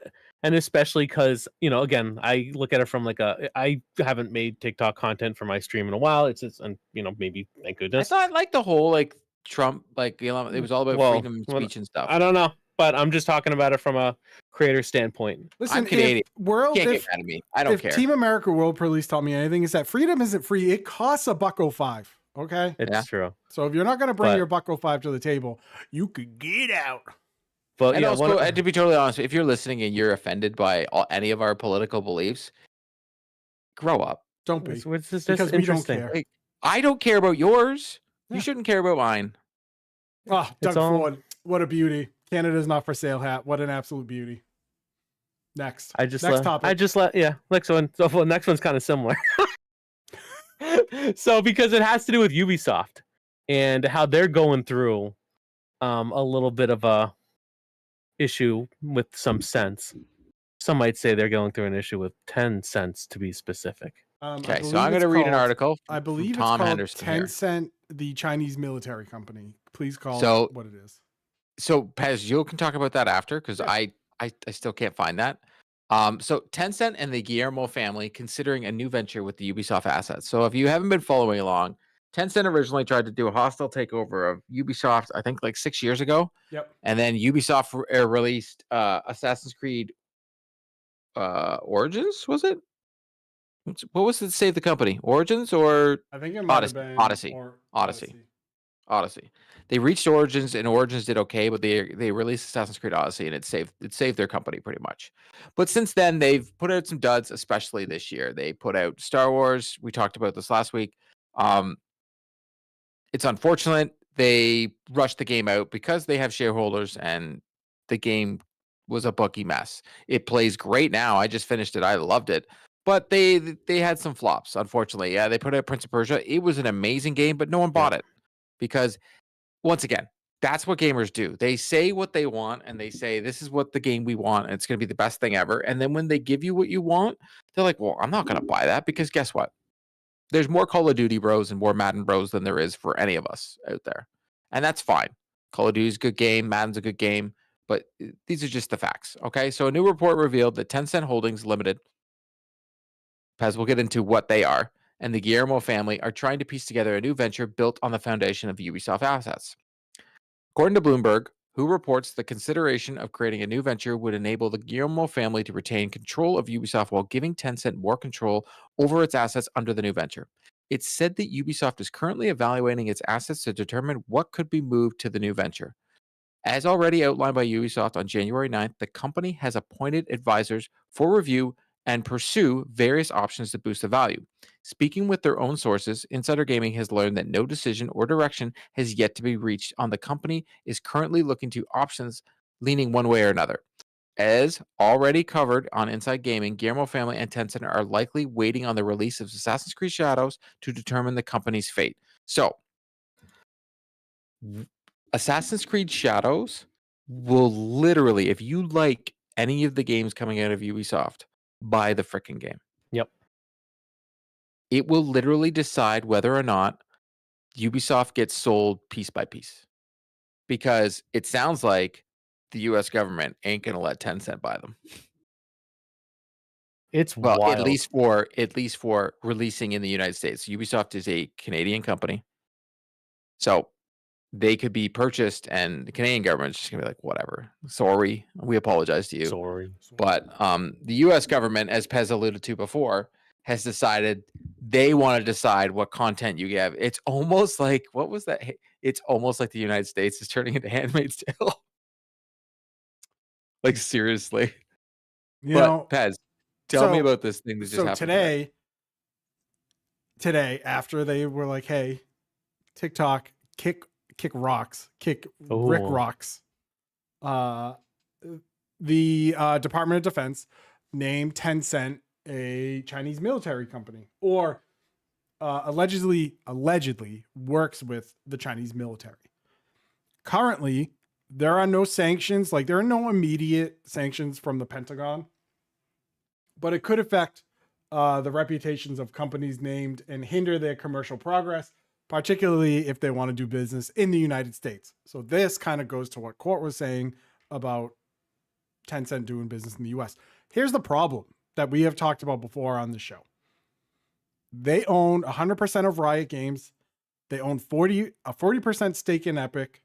and especially because again, I look at it from like I haven't made TikTok content for my stream in a while. It's just, and maybe thank I goodness. thought like the whole like Trump, like it was all about Well, freedom of speech and stuff. I don't know, but I'm just talking about it from a creator standpoint. Listen, Canadian. Can't if get mad at me. I don't if care. Team America World Police taught me anything, is that freedom isn't free. It costs $1.05. Okay, It's Yeah. true, so if you're not going to bring But- your $1.05 to the table, you could get out. but And yeah, also, and to be totally honest, if you're listening and you're offended by any of our political beliefs, grow up. Don't be, it's just because we don't interesting. care. Like, I don't care about yours. Yeah. You shouldn't care about mine. Oh, It's Doug all- Ford, what a beauty! Canada's not for sale hat. What an absolute beauty. Next, next topic. Next one. So the next one's kind of similar. So because it has to do with Ubisoft and how they're going through a little bit of a issue with some sense. Some might say they're going through an issue with 10 cents to be specific. I Okay, so believe I'm going it's to read an called- article. I believe it's Tom called Henderson here. Tencent, the Chinese military company. Please call So- it what it is. So Pez, you can talk about that after because Yeah. I still can't find that. So Tencent and the Guillermo family considering a new venture with the Ubisoft assets. So if you haven't been following along, Tencent originally tried to do a hostile takeover of Ubisoft, I think like 6 years ago, Yep. and then Ubisoft released Assassin's Creed Origins. Was it? What was it? Save the company, Origins or I think it might Odyssey- have been Odyssey. or Odyssey. Odyssey? They reached Origins and Origins did okay, but they released Assassin's Creed Odyssey and it saved their company pretty much. But since then they've put out some duds, especially this year. They put out Star Wars. We talked about this last week. It's unfortunate they rushed the game out because they have shareholders and the game was a buggy mess. It plays great now. I just finished it. I loved it. But they had some flops, unfortunately. Yeah, they put out Prince of Persia. It was an amazing game, but no one bought it because once again, that's what gamers do. They say what they want and they say, this is what the game we want. And it's going to be the best thing ever. And then when they give you what you want, they're like, well, I'm not going to buy that because guess what? There's more Call of Duty bros and more Madden bros than there is for any of us out there. And that's fine. Call of Duty is a good game. Madden's a good game. But these are just the facts. Okay. So a new report revealed that Tencent Holdings Limited, Pez will get into what they are, and the Guillermo family are trying to piece together a new venture built on the foundation of Ubisoft assets. According to Bloomberg, who reports the consideration of creating a new venture would enable the Guillermo family to retain control of Ubisoft while giving Tencent more control over its assets under the new venture. It's said that Ubisoft is currently evaluating its assets to determine what could be moved to the new venture. As already outlined by Ubisoft on January 9th, the company has appointed advisors for review and pursue various options to boost the value. Speaking with their own sources, Insider Gaming has learned that no decision or direction has yet to be reached on the company is currently looking to options leaning one way or another. As already covered on Inside Gaming, Guillermo family and Tencent are likely waiting on the release of Assassin's Creed Shadows to determine the company's fate. So, Assassin's Creed Shadows will literally, if you like any of the games coming out of Ubisoft, buy the frickin' game. Yep. It will literally decide whether or not Ubisoft gets sold piece by piece. Because it sounds like the U.S. government ain't gonna let Tencent buy them. It's Well, wild. at least for releasing in the United States. Ubisoft is a Canadian company, so they could be purchased, and the Canadian government's just gonna be like, whatever. Sorry, we apologize to you. Sorry. But the U.S. government, as Pez alluded to before, has decided they want to decide what content you give. It's almost like, what was that? It's almost like the United States is turning into Handmaid's Tale. Like, seriously. You But know, Pez, tell me so- about this thing that just so happened today, after they were like, hey, TikTok, kick rocks, kick Ooh. Rick rocks. The Department of Defense named Tencent a Chinese military company, or allegedly works with the Chinese military. Currently, there are no sanctions, like there are no immediate sanctions from the Pentagon, but it could affect the reputations of companies named and hinder their commercial progress, particularly if they want to do business in the United States. So this kind of goes to what Court was saying about Tencent doing business in the US. Here's the problem that we have talked about before on the show. They own 100% of Riot Games. They own a 40% stake in Epic.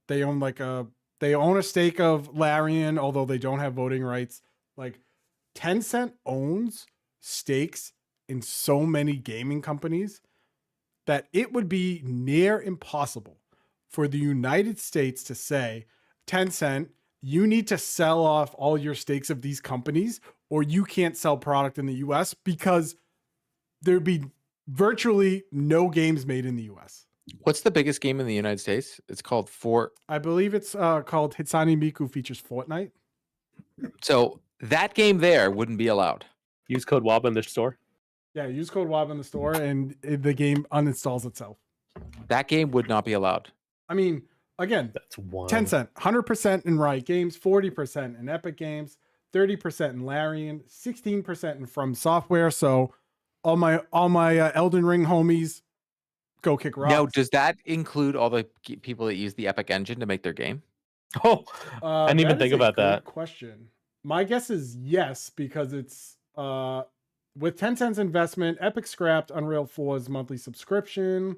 They own a stake of Larian, although they don't have voting rights. Like, Tencent owns stakes in so many gaming companies that it would be near impossible for the United States to say, Tencent, you need to sell off all your stakes of these companies, or you can't sell product in the US, because there'd be virtually no games made in the US. What's the biggest game in the United States? It's called I believe it's called Hitsune Miku, features Fortnite. So that game there wouldn't be allowed. Use code WAB in the store. Yeah, use code WAB in the store and the game uninstalls itself. That game would not be allowed. I mean, again, That's wild. Tencent, 100% in Riot Games, 40% in Epic Games, 30% in Larian, 16% in From Software. So all my Elden Ring homies, go kick rocks. Now, does that include all the people that use the Epic engine to make their game? Oh, I didn't even that think is a about good that. question. My guess is yes, because it's with Tencent's investment, Epic scrapped Unreal 4's monthly subscription.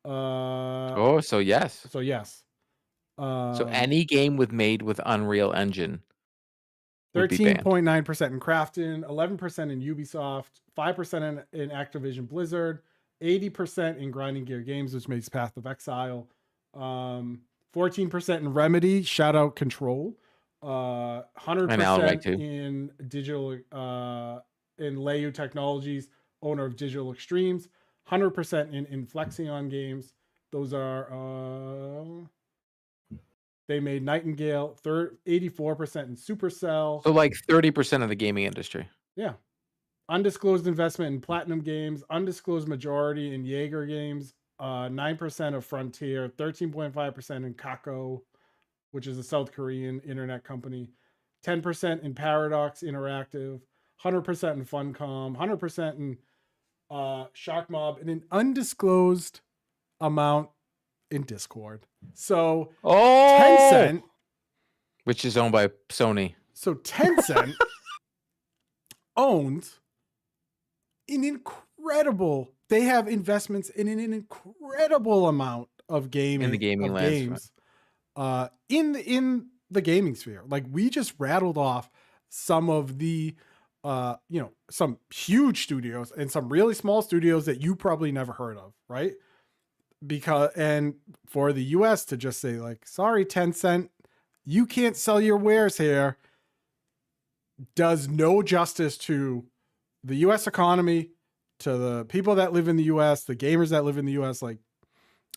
So yes. So yes. So any game made with Unreal Engine would be banned. 13.9% in Krafton, 11% in Ubisoft, 5% in Activision Blizzard, 80% in Grinding Gear Games, which makes Path of Exile, 14% in Remedy, shout out Control, 100% in digital in Leiyu Technologies, owner of Digital Extremes, 100% in Inflexion Games. Those are they made Nightingale, 84% in Supercell. So like 30% of the gaming industry. Yeah. Undisclosed investment in Platinum Games, undisclosed majority in Jaeger Games, 9% of Frontier, 13.5% in Kako, which is a South Korean internet company, 10% in Paradox Interactive, 100% in Funcom, 100% in Sharkmob, and an undisclosed amount in Discord. So Tencent, which is owned by Sony. So Tencent owns an incredible. They have investments in an incredible amount of gaming in the gaming games, in the gaming sphere. Like, we just rattled off some of the some huge studios and some really small studios that you probably never heard of, right? And for the US to just say, like, sorry, Tencent, you can't sell your wares here, does no justice to the US economy, to the people that live in the US, the gamers that live in the US. Like,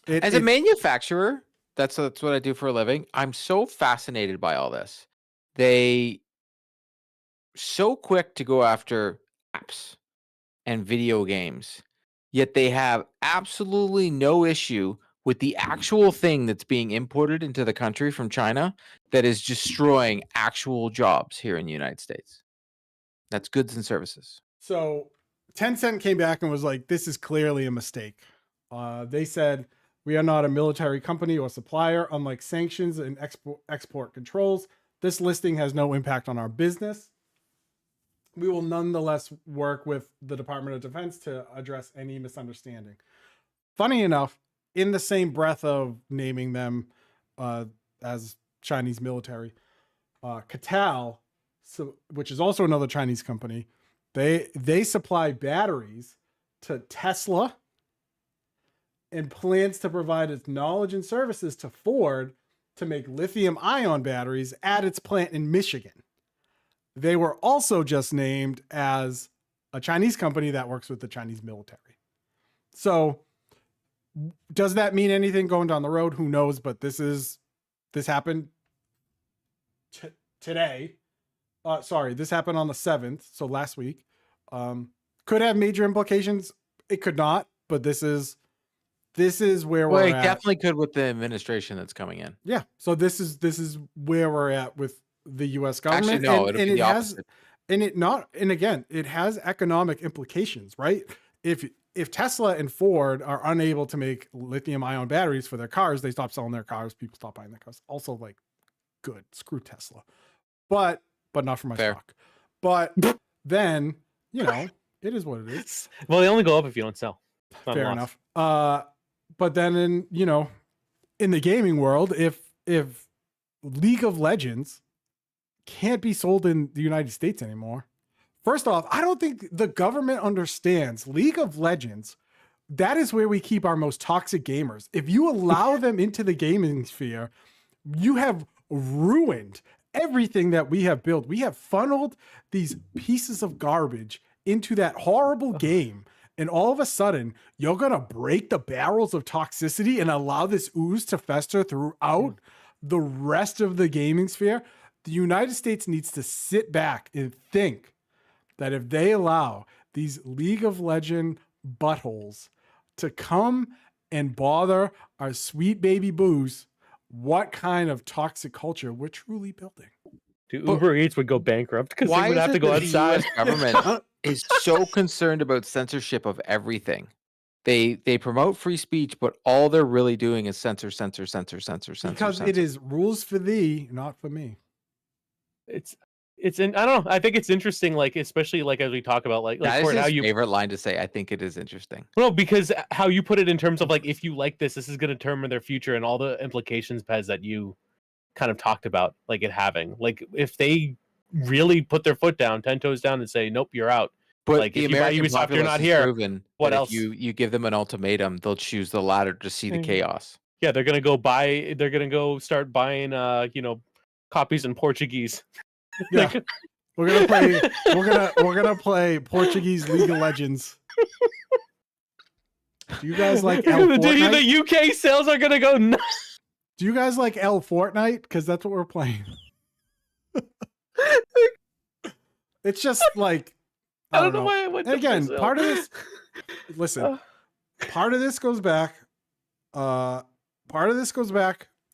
as a manufacturer, that's what I do for a living. I'm so fascinated by all this. They so quick to go after apps and video games, yet they have absolutely no issue with the actual thing that's being imported into the country from China that is destroying actual jobs here in the United States. That's goods and services. So Tencent came back and was like, this is clearly a mistake. They said, we are not a military company or supplier. Unlike sanctions and export controls, This listing has no impact on our business. We will nonetheless work with the Department of Defense to address any misunderstanding. Funny enough, in the same breath of naming them as Chinese military, Katal, which is also another Chinese company, they supply batteries to Tesla and plans to provide its knowledge and services to Ford to make lithium-ion batteries at its plant in Michigan. They were also just named as a Chinese company that works with the Chinese military. So does that mean anything going down the road? Who knows? But this happened today. This happened on the 7th. So last week. Could have major implications. It could not, but this is where we're at. Definitely could with the administration that's coming in. Yeah. So this is where we're at with the U.S. government. Actually, no, it'll be the opposite. It has economic implications, right? If Tesla and Ford are unable to make lithium-ion batteries for their cars, they stop selling their cars. People stop buying their cars. Also, like, good, screw Tesla, but not for my stock. But then, it is what it is. Well, they only go up if you don't sell. Fair enough. But then in the gaming world, if League of Legends can't be sold in the United States anymore. First off, I don't think the government understands League of Legends. That is where we keep our most toxic gamers. If you allow them into the gaming sphere, you have ruined everything that we have built. We have funneled these pieces of garbage into that horrible game. And all of a sudden, you're going to break the barrels of toxicity and allow this ooze to fester throughout the rest of the gaming sphere. The United States needs to sit back and think that if they allow these League of Legends buttholes to come and bother our sweet baby boos, what kind of toxic culture we're truly building. Dude, Uber Eats would go bankrupt because they would have to go outside. The US government is so concerned about censorship of everything. They promote free speech, but all they're really doing is censor. Because it is rules for thee, not for me. I don't know. I think it's interesting, like, especially like as we talk about like that Ford, is how his you favorite line to say. I think it is interesting. No, because how you put it in terms of like, if you like this is going to determine their future and all the implications, Pez, that you kind of talked about, like it having, like if they really put their foot down, 10 toes down, and say, nope, you're out. But like the if you buy American Ubisoft, you're not populace here. has proven What that else? If you give them an ultimatum, they'll choose the latter to see the chaos. Yeah, they're gonna go start buying copies in Portuguese. Yeah. We're gonna play Portuguese League of Legends. Do you guys like L Fortnite? The UK sales are gonna go nuts. Do you guys like L Fortnite? Because that's what we're playing. It's just like I don't know why I went to again, Brazil. Part of this listen, part of this goes back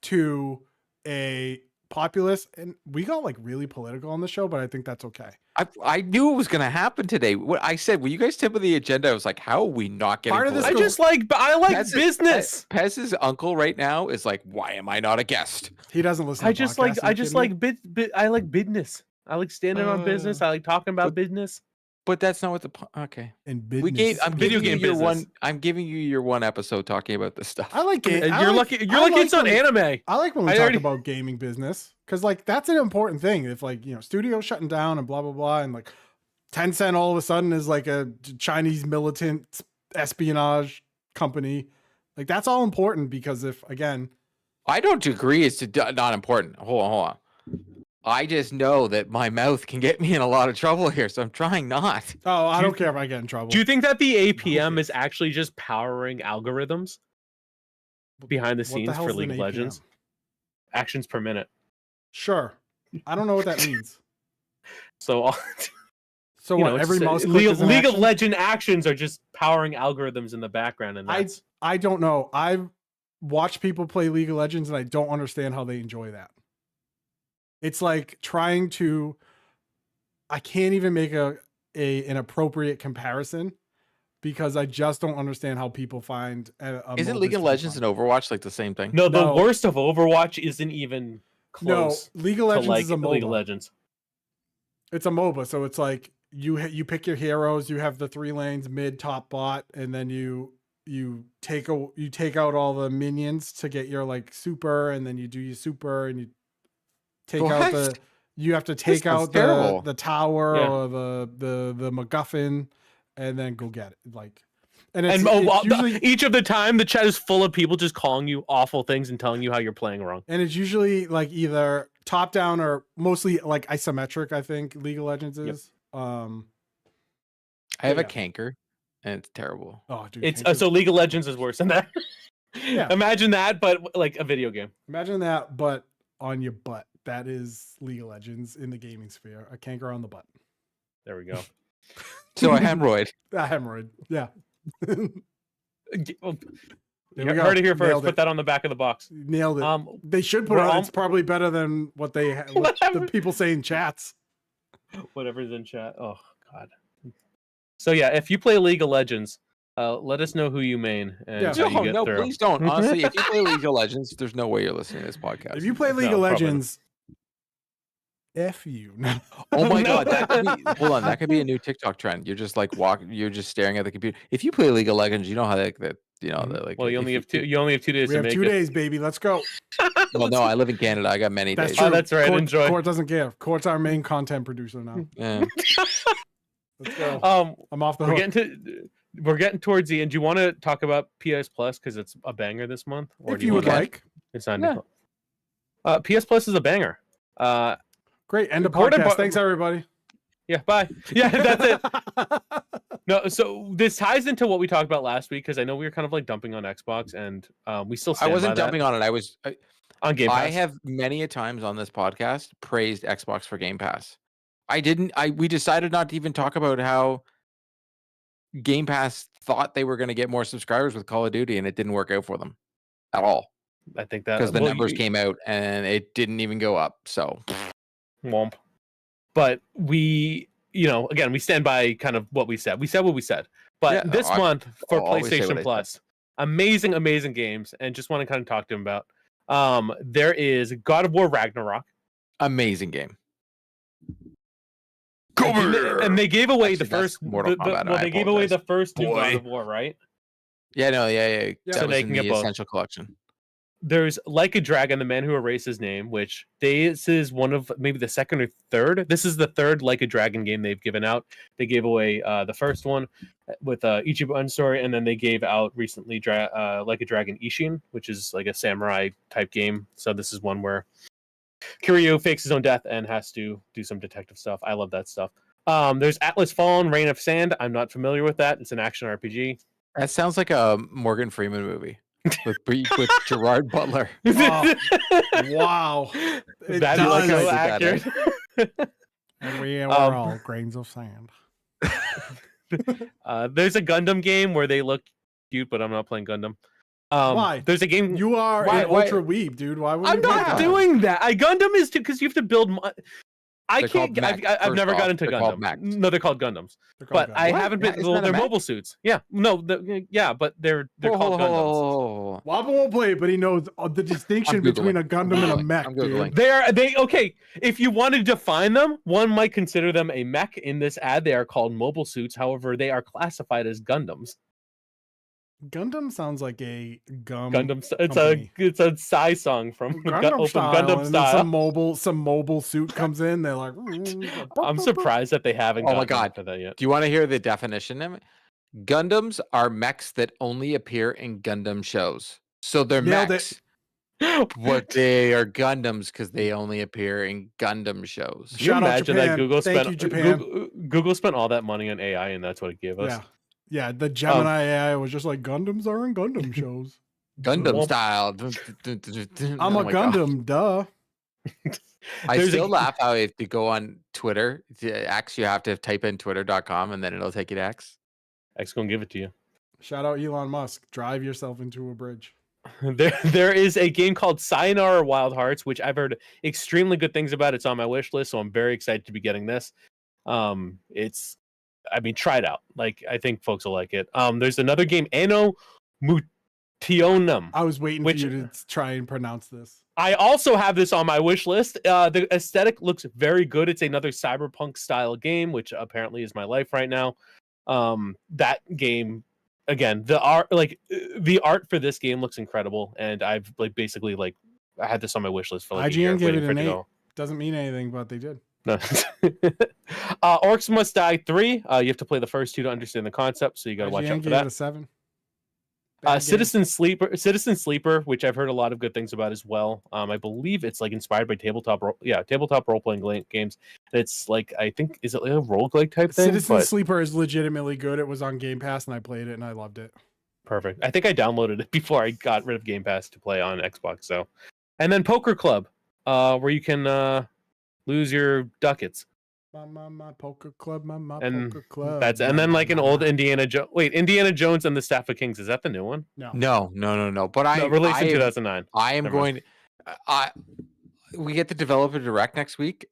to a populist, and we got like really political on the show, but I think that's okay. I knew it was going to happen today. What I said, when you guys tip of the agenda, I was like, how are we not getting part of this? I like business. Pez's uncle right now is like, why am I not a guest? He doesn't listen. I like business. I like standing on business. I like talking about business. But that's not what okay. And business. I'm giving you your one episode talking about this stuff. I like it. You're lucky it's on anime. I like when we talk about gaming business, because like that's an important thing. If like studios shutting down and blah blah blah, and like Tencent all of a sudden is like a Chinese militant espionage company, like that's all important. Because if again, I don't agree it's not important. Hold on. I just know that my mouth can get me in a lot of trouble here, so I'm trying not. Oh, I don't care if I get in trouble. Do you think that the APM is actually just powering algorithms behind the scenes for League of Legends? Actions per minute. Sure. I don't know what that means. So what? Every mouse League of Legend actions are just powering algorithms in the background, and I don't know. I've watched people play League of Legends, and I don't understand how they enjoy that. It's like trying to. I can't even make an appropriate comparison because I just don't understand how people find. Isn't League of Legends and Overwatch like the same thing? No, the worst of Overwatch isn't even close League of to Legends like is a League of MOBA. Legends. It's a MOBA, so it's like you pick your heroes. You have the 3 lanes, mid, top, bot, and then you take out all the minions to get your like super, and then you do your super, and you take out What? you have to take sounds out terrible. the tower Yeah. or the MacGuffin, and then go get it. Like, and it's, And it's usually each of the time, the chat is full of people just calling you awful things and telling you how you're playing wrong. and it's usually like either top down or mostly like isometric. I think League of Legends is. I have yeah. a canker, and it's terrible. Oh, dude, It's Tank is- so League of Legends is worse than that. Yeah. Imagine that, but like a video game. imagine that, but on your butt. That is League of Legends in the gaming sphere. A canker on the butt. There we go. So a hemorrhoid. A hemorrhoid. Yeah. Well, There you we go. heard it here first. Nailed Put it. that on the back of the box. Nailed it. They should put we're it on. al- It's probably better than what what the Whatever. people say in chats. Whatever's in chat. Oh God. So yeah, if you play League of Legends, let us know who you main and Yeah. how you get No, through. please don't. Honestly, if you play League of Legends, there's no way you're listening to this podcast. If you play League No, of probably not. Legends, F you. Oh my No. god, that could be, hold on, that could be a new TikTok trend. You're just like you're just staring at the computer. If you play League of Legends, you know how that like. Well, you if only have 2. You only have 2 days We to have make 2 it. days, baby. Let's go. Well, no, I live in Canada. I got many That's days. true. Oh, that's right. Court, Enjoy. Court doesn't care. Court's our main content producer now. Yeah. Let's go. I'm off the We're hook. getting towards the end. Do you want to talk about PS Plus because it's a banger this month? If do you would wanna- like. It's not. Yeah. PS Plus is a banger. Great. End of Court and podcast. Bar- Thanks, everybody. Yeah. Bye. Yeah, that's it. No, so this ties into what we talked about last week because I know we were kind of like dumping on Xbox, and we still I stand wasn't by that dumping on it. on Game Pass. I have many a times on this podcast praised Xbox for Game Pass. We decided not to even talk about how Game Pass thought they were going to get more subscribers with Call of Duty, and it didn't work out for them at all I think that because the well, numbers you- came out and it didn't even go up. So womp. But we, again, we stand by kind of what we said. We said what we said. But Yeah, this month for I'll always say what I PlayStation said. Plus, amazing games, and just want to kind of talk to him about. There is God of War Ragnarok. amazing game. And they gave away Actually, the that's first. Mortal Kombat, Well, I they gave away apologize. the first 2 God Boy. of War, right? Yeah, no, yeah. Yeah. That So was they in can the get both. Essential Collection. There's Like a Dragon, the man who erased his name, which this is one of maybe the second or third. This is the third Like a Dragon game they've given out. They gave away the first one with Ichiban story, and then they gave out recently Like a Dragon Ishin, which is like a samurai type game. So this is one where Kiryu fakes his own death and has to do some detective stuff. I love that stuff. There's Atlas Fallen, Reign of Sand. I'm not familiar with that. It's an action RPG. That sounds like a Morgan Freeman movie with Gerard Butler. Oh, wow. It That is does. so I did that, accurate. And we are Um, all grains of sand. There's a Gundam game where they look cute, but I'm not playing Gundam. Why? There's a game. You are Why- an ultra weeb, dude. Why would I'm you play not that? doing that. Gundam is too because you have to build. I They're can't. called mech, I've first never off. got into They're called Gundam. mechs. No, they're called Gundams. They're called But I Gundam. haven't Yeah, been. isn't Well, that a they're mech? mobile suits. Yeah. No. Yeah, but they're called Gundams. Wobble won't play it, but he knows the distinction I'm between a Googling. Gundam and a I'm mech, Googling. dude. They okay. If you want to define them, one might consider them a mech. In this ad, they are called mobile suits. However, they are classified as Gundams. Gundam sounds like a gum. Gundam. company. It's a Psy song from Gundam Open style, Gundam and then style. some mobile suit comes in. They're like, I'm surprised that they haven't. Oh my gotten God. for that yet. Do you want to hear the definition of it? Gundams are mechs that only appear in Gundam shows. So they're Nailed it. mechs, but they are Gundams because they only appear in Gundam shows. Can you Shout out imagine Japan. that Google Thank spent you, Japan. Google spent all that money on AI and that's what it gave us. Yeah, yeah. The Gemini AI was just like Gundams are in Gundam shows. Gundam Well, style. I'm Oh a my God. Gundam, duh. I There's a- still laugh how if you go on Twitter, to X, you have to type in twitter.com and then it'll take you to X. X gonna give it to you. Shout out Elon Musk. Drive yourself into a bridge. There is a game called Sayonara Wild Hearts, which I've heard extremely good things about. It's on my wish list, so I'm very excited to be getting this. Try it out. Like, I think folks will like it. There's another game, Anno Mutionum. I was waiting Which- for you to try and pronounce this. I also have this on my wish list. The aesthetic looks very good. It's another cyberpunk style game, which apparently is my life right now. That game, again, the art for this game looks incredible, and I've basically I had this on my wish list for a year. IGN gave it waiting for an it to 8. go. Doesn't mean anything, but they did. No. Orcs Must Die 3. You have to play the first 2 to understand the concept, so you got to watch IGN out for gave that. it a 7. Bad game. Citizen Sleeper, which I've heard a lot of good things about as well. I believe it's inspired by tabletop role playing games. It's I think, is it a roguelike type thing? Citizen Sleeper is legitimately good. It was on Game Pass and I played it and I loved it. Perfect. I think I downloaded it before I got rid of Game Pass to play on Xbox. So, and then Poker Club, where you can lose your ducats. My poker club, my And poker club. That's and then an old Indiana Jones. Wait, Indiana Jones and the Staff of Kings. Is that the new one? No. No. But Released in 2009. I am Never going. We get the developer direct next week,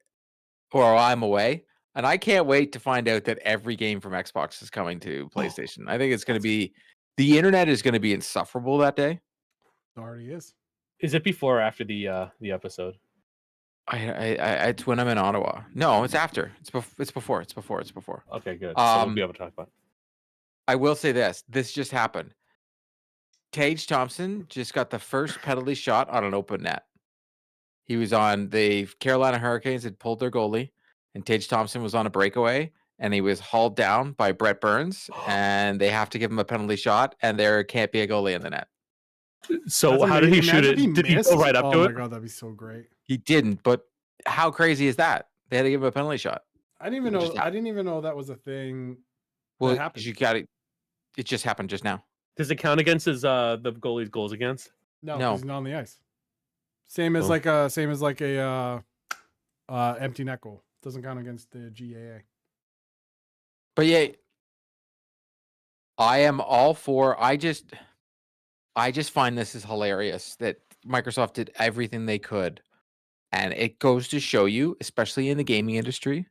or I'm away, and I can't wait to find out that every game from Xbox is coming to PlayStation. I think it's going to be the internet is going to be insufferable that day. It already is. Is it before or after the episode? It's when I'm in Ottawa. No, it's after. It's before. Okay, good. So we'll be able to talk about it. I will say this. This just happened. Tage Thompson just got the first penalty shot on an open net. He was on the Carolina Hurricanes had pulled their goalie, and Tage Thompson was on a breakaway, and he was hauled down by Brett Burns, and they have to give him a penalty shot, and there can't be a goalie in the net. So That's how did he amazing. shoot it? Imagine Did he missed. go right up to Oh it? my god, that'd be so great. He didn't, but how crazy is that? They had to give him a penalty shot. I didn't even It know. just I didn't even know that was a thing. Well, happened. you got it. It just happened just now. Does it count against his the goalie's goals against? No, No. he's not on the ice. Same as Oh. a empty net goal. Doesn't count against the GAA. But yeah, I am all for. I just find this is hilarious that Microsoft did everything they could, and it goes to show you, especially in the gaming industry,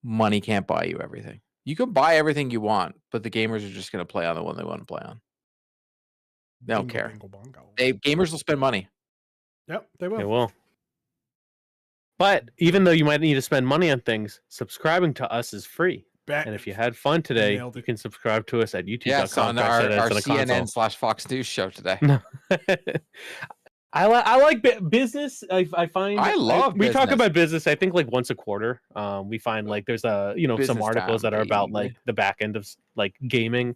money can't buy you everything. You can buy everything you want, but the gamers are just going to play on the one they want to play on. They don't Bingo, care. bingo, bongo. Gamers will spend money. Yep, they will. It will. But even though you might need to spend money on things, subscribing to us is free. Bet. And if you had fun today, Nailed you it. can subscribe to us at Yes, on our youtube.com/CNN. CNN/Fox News show today. I like business. I find I love we talk business. about business. I think once a quarter. We find there's some Business articles time, that are about baby. the back end of gaming.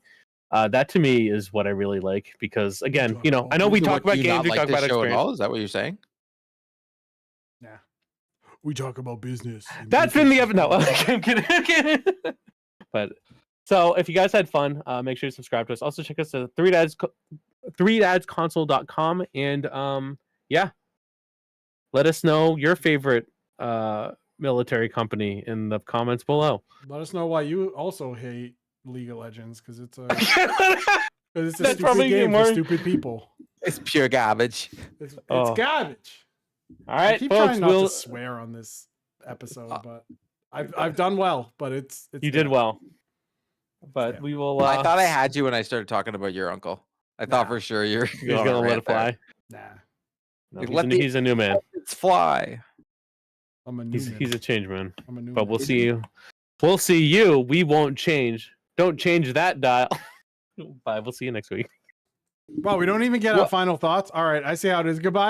That to me is what I really like because again, I know we So talk what, about do you games, not we like talk this about show at experience. all? Is that what you're saying? Nah. We talk about business. and That's been the business no. is- I'm kidding. But so if you guys had fun, make sure to subscribe to us. Also check us at 3dadsconsole.com and let us know your favorite military company in the comments below. Let us know why you also hate League of Legends because it's a That's stupid probably game more- for stupid people. It's pure garbage. It's Oh. garbage. All I right, keep folks, trying not we'll to swear on this episode, but I've done well. But it's you did bad. well. But Yeah. we will I thought I had you when I started talking about your uncle. I thought Nah. for sure you're he's gonna let it fly. Nah, No, Like, he's a new man. It's fly. I'm a new He's man. a change man. I'm a new But man. we'll see you. We'll see you. We won't change. Don't change that dial. Bye. We'll see you next week. Wow, we don't even get our final thoughts. All right, I see how it is. Goodbye.